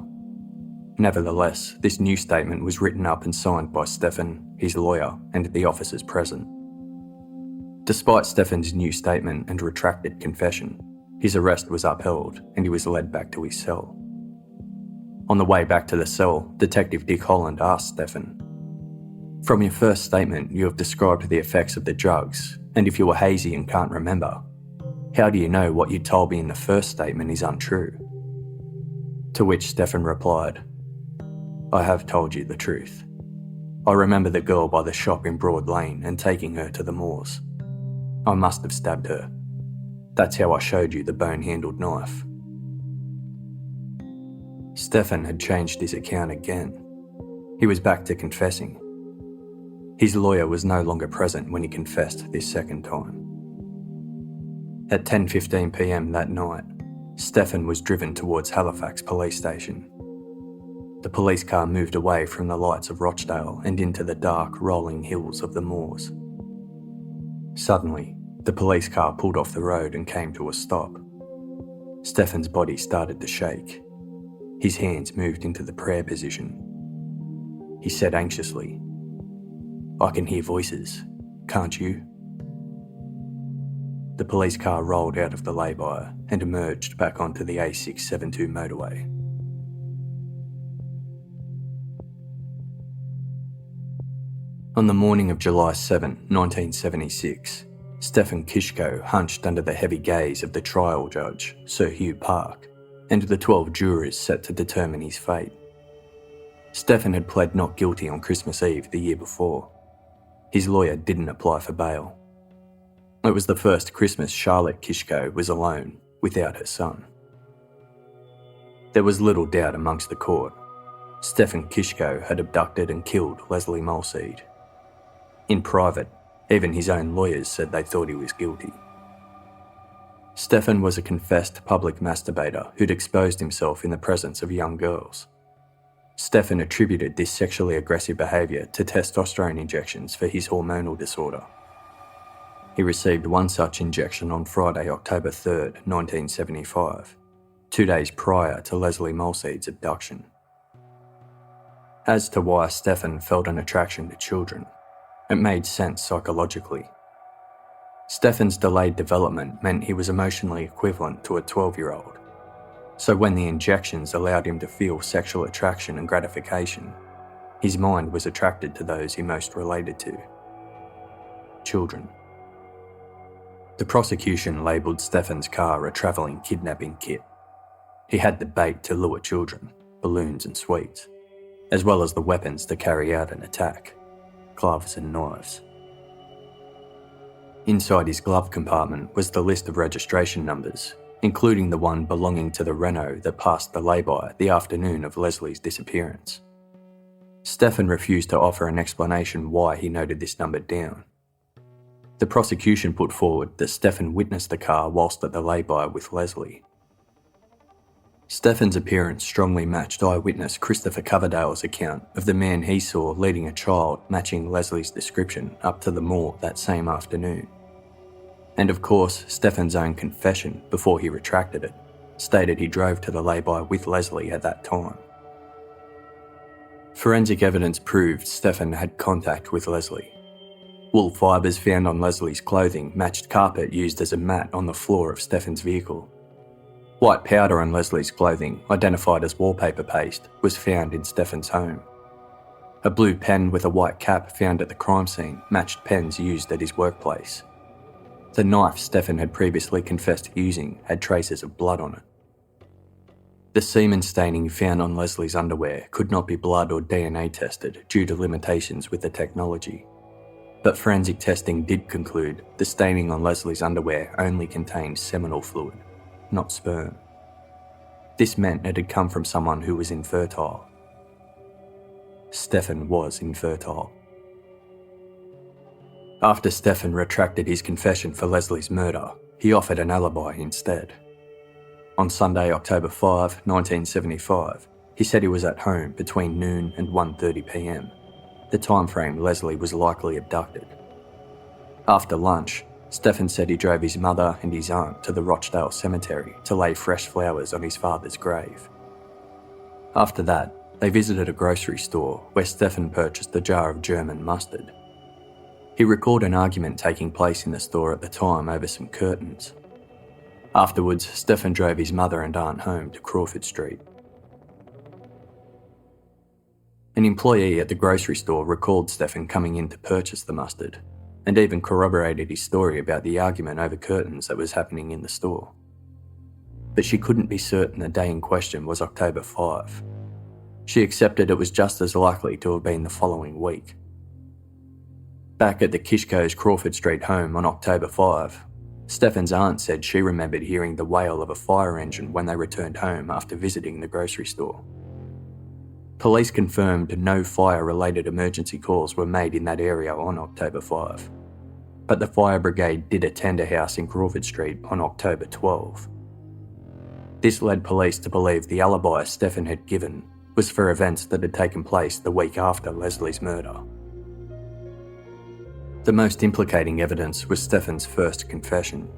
Nevertheless, this new statement was written up and signed by Stefan, his lawyer, and the officers present. Despite Stefan's new statement and retracted confession, his arrest was upheld and he was led back to his cell. On the way back to the cell, Detective Dick Holland asked Stefan, "From your first statement, you have described the effects of the drugs, and if you were hazy and can't remember, how do you know what you told me in the first statement is untrue?" To which Stefan replied, "I have told you the truth. I remember the girl by the shop in Broad Lane and taking her to the moors. I must have stabbed her. That's how I showed you the bone-handled knife." Stefan had changed his account again. He was back to confessing. His lawyer was no longer present when he confessed this second time. At 10:15 p.m. that night, Stefan was driven towards Halifax Police Station. The police car moved away from the lights of Rochdale and into the dark, rolling hills of the moors. Suddenly, the police car pulled off the road and came to a stop. Stefan's body started to shake. His hands moved into the prayer position. He said anxiously, "I can hear voices, can't you?" The police car rolled out of the lay-by and emerged back onto the A672 motorway. On the morning of July 7, 1976, Stefan Kishko hunched under the heavy gaze of the trial judge, Sir Hugh Park, and the 12 jurors set to determine his fate. Stefan had pled not guilty on Christmas Eve the year before. His lawyer didn't apply for bail. It was the first Christmas Charlotte Kishko was alone, without her son. There was little doubt amongst the court. Stefan Kishko had abducted and killed Lesley Molseed. In private, even his own lawyers said they thought he was guilty. Stefan was a confessed public masturbator who'd exposed himself in the presence of young girls. Stefan attributed this sexually aggressive behaviour to testosterone injections for his hormonal disorder. He received one such injection on Friday, October 3rd, 1975, 2 days prior to Lesley Molseed's abduction. As to why Stefan felt an attraction to children, it made sense psychologically. Stefan's delayed development meant he was emotionally equivalent to a 12-year-old. So when the injections allowed him to feel sexual attraction and gratification, his mind was attracted to those he most related to: children. The prosecution labelled Stefan's car a travelling kidnapping kit. He had the bait to lure children, balloons and sweets, as well as the weapons to carry out an attack: gloves and knives. Inside his glove compartment was the list of registration numbers, including the one belonging to the Renault that passed the lay-by the afternoon of Lesley's disappearance. Stefan refused to offer an explanation why he noted this number down. The prosecution put forward that Stefan witnessed the car whilst at the lay-by with Lesley. Stefan's appearance strongly matched eyewitness Christopher Coverdale's account of the man he saw leading a child matching Lesley's description up to the moor that same afternoon. And of course, Stefan's own confession, before he retracted it, stated he drove to the lay-by with Lesley at that time. Forensic evidence proved Stefan had contact with Lesley. Wool fibres found on Lesley's clothing matched carpet used as a mat on the floor of Stefan's vehicle. White powder on Lesley's clothing, identified as wallpaper paste, was found in Stefan's home. A blue pen with a white cap found at the crime scene matched pens used at his workplace. The knife Stefan had previously confessed to using had traces of blood on it. The semen staining found on Lesley's underwear could not be blood or DNA tested due to limitations with the technology. But forensic testing did conclude the staining on Lesley's underwear only contained seminal fluid, not sperm. This meant it had come from someone who was infertile. Stefan was infertile. After Stefan retracted his confession for Lesley's murder, he offered an alibi instead. On Sunday, October 5, 1975, he said he was at home between noon and 1:30 p.m, the time frame Lesley was likely abducted. After lunch, Stefan said he drove his mother and his aunt to the Rochdale cemetery to lay fresh flowers on his father's grave. After that, they visited a grocery store where Stefan purchased a jar of German mustard. He recalled an argument taking place in the store at the time over some curtains. Afterwards, Stefan drove his mother and aunt home to Crawford Street. An employee at the grocery store recalled Stefan coming in to purchase the mustard, and even corroborated his story about the argument over curtains that was happening in the store. But she couldn't be certain the day in question was October 5. She accepted it was just as likely to have been the following week. Back at the Kishko's Crawford Street home on October 5, Stefan's aunt said she remembered hearing the wail of a fire engine when they returned home after visiting the grocery store. Police confirmed no fire-related emergency calls were made in that area on October 5, but the fire brigade did attend a house in Crawford Street on October 12. This led police to believe the alibi Stefan had given was for events that had taken place the week after Lesley's murder. The most implicating evidence was Stefan's first confession.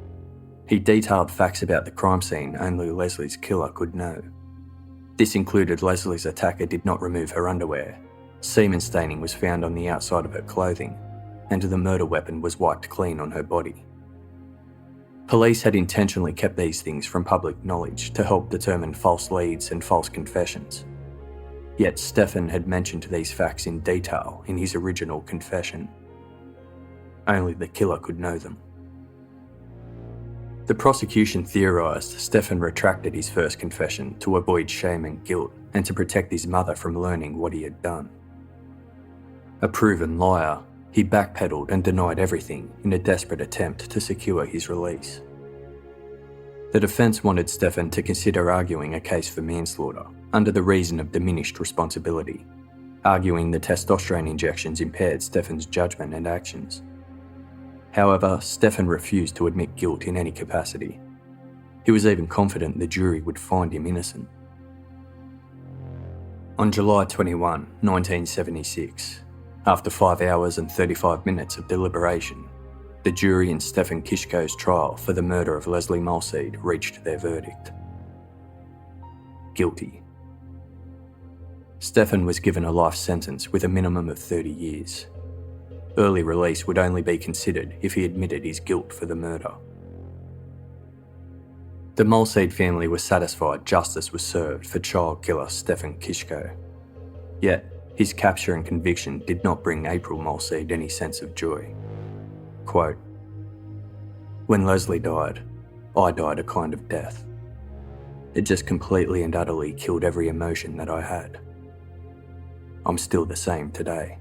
He detailed facts about the crime scene only Lesley's killer could know. This included Lesley's attacker did not remove her underwear, semen staining was found on the outside of her clothing, and the murder weapon was wiped clean on her body. Police had intentionally kept these things from public knowledge to help determine false leads and false confessions. Yet Stefan had mentioned these facts in detail in his original confession. Only the killer could know them. The prosecution theorised Stefan retracted his first confession to avoid shame and guilt and to protect his mother from learning what he had done. A proven liar, he backpedaled and denied everything in a desperate attempt to secure his release. The defence wanted Stefan to consider arguing a case for manslaughter under the reason of diminished responsibility, arguing the testosterone injections impaired Stefan's judgment and actions. However, Stefan refused to admit guilt in any capacity. He was even confident the jury would find him innocent. On July 21, 1976, after 5 hours and 35 minutes of deliberation, the jury in Stefan Kishko's trial for the murder of Lesley Molseed reached their verdict. Guilty. Stefan was given a life sentence with a minimum of 30 years. Early release would only be considered if he admitted his guilt for the murder. The Molseed family was satisfied justice was served for child killer Stefan Kishko. Yet, his capture and conviction did not bring April Molseed any sense of joy. Quote, "When Lesley died, I died a kind of death. It just completely and utterly killed every emotion that I had. I'm still the same today."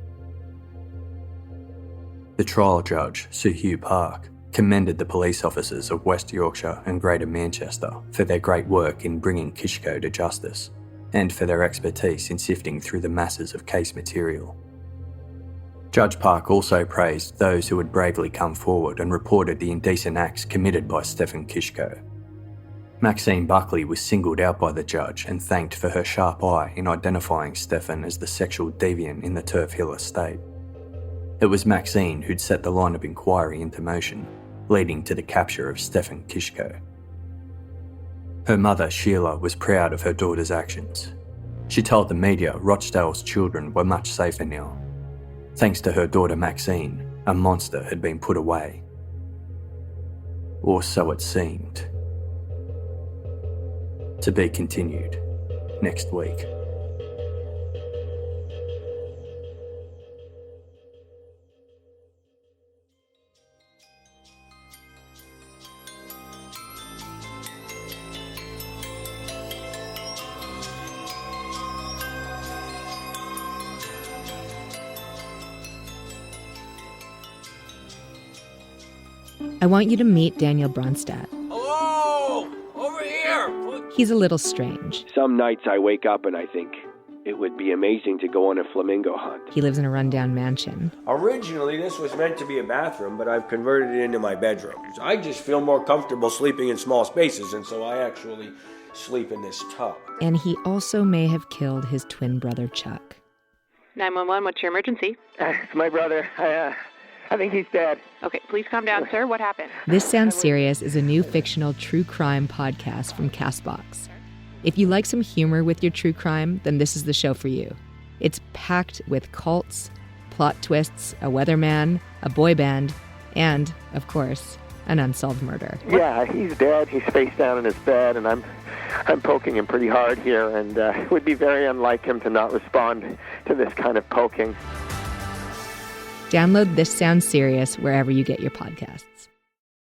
The trial judge, Sir Hugh Park, commended the police officers of West Yorkshire and Greater Manchester for their great work in bringing Kishko to justice, and for their expertise in sifting through the masses of case material. Judge Park also praised those who had bravely come forward and reported the indecent acts committed by Stefan Kishko. Maxine Buckley was singled out by the judge and thanked for her sharp eye in identifying Stefan as the sexual deviant in the Turf Hill estate. It was Maxine who'd set the line of inquiry into motion, leading to the capture of Stefan Kishko. Her mother, Sheila, was proud of her daughter's actions. She told the media Rochdale's children were much safer now. Thanks to her daughter Maxine, a monster had been put away. Or so it seemed. To be continued next week. I want you to meet Daniel Bronstadt. Hello! Over here! He's a little strange. Some nights I wake up and I think it would be amazing to go on a flamingo hunt. He lives in a rundown mansion. Originally, this was meant to be a bathroom, but I've converted it into my bedroom. I just feel more comfortable sleeping in small spaces, and so I actually sleep in this tub. And he also may have killed his twin brother, Chuck. 911, what's your emergency? It's my brother. I think he's dead. Okay, please calm down, sir. What happened? This Sounds Serious is a new fictional true crime podcast from CastBox. If you like some humor with your true crime, then this is the show for you. It's packed with cults, plot twists, a weatherman, a boy band, and, of course, an unsolved murder. Yeah, he's dead. He's face down in his bed, and I'm poking him pretty hard here, and it would be very unlike him to not respond to this kind of poking. Download This Sounds Serious wherever you get your podcasts.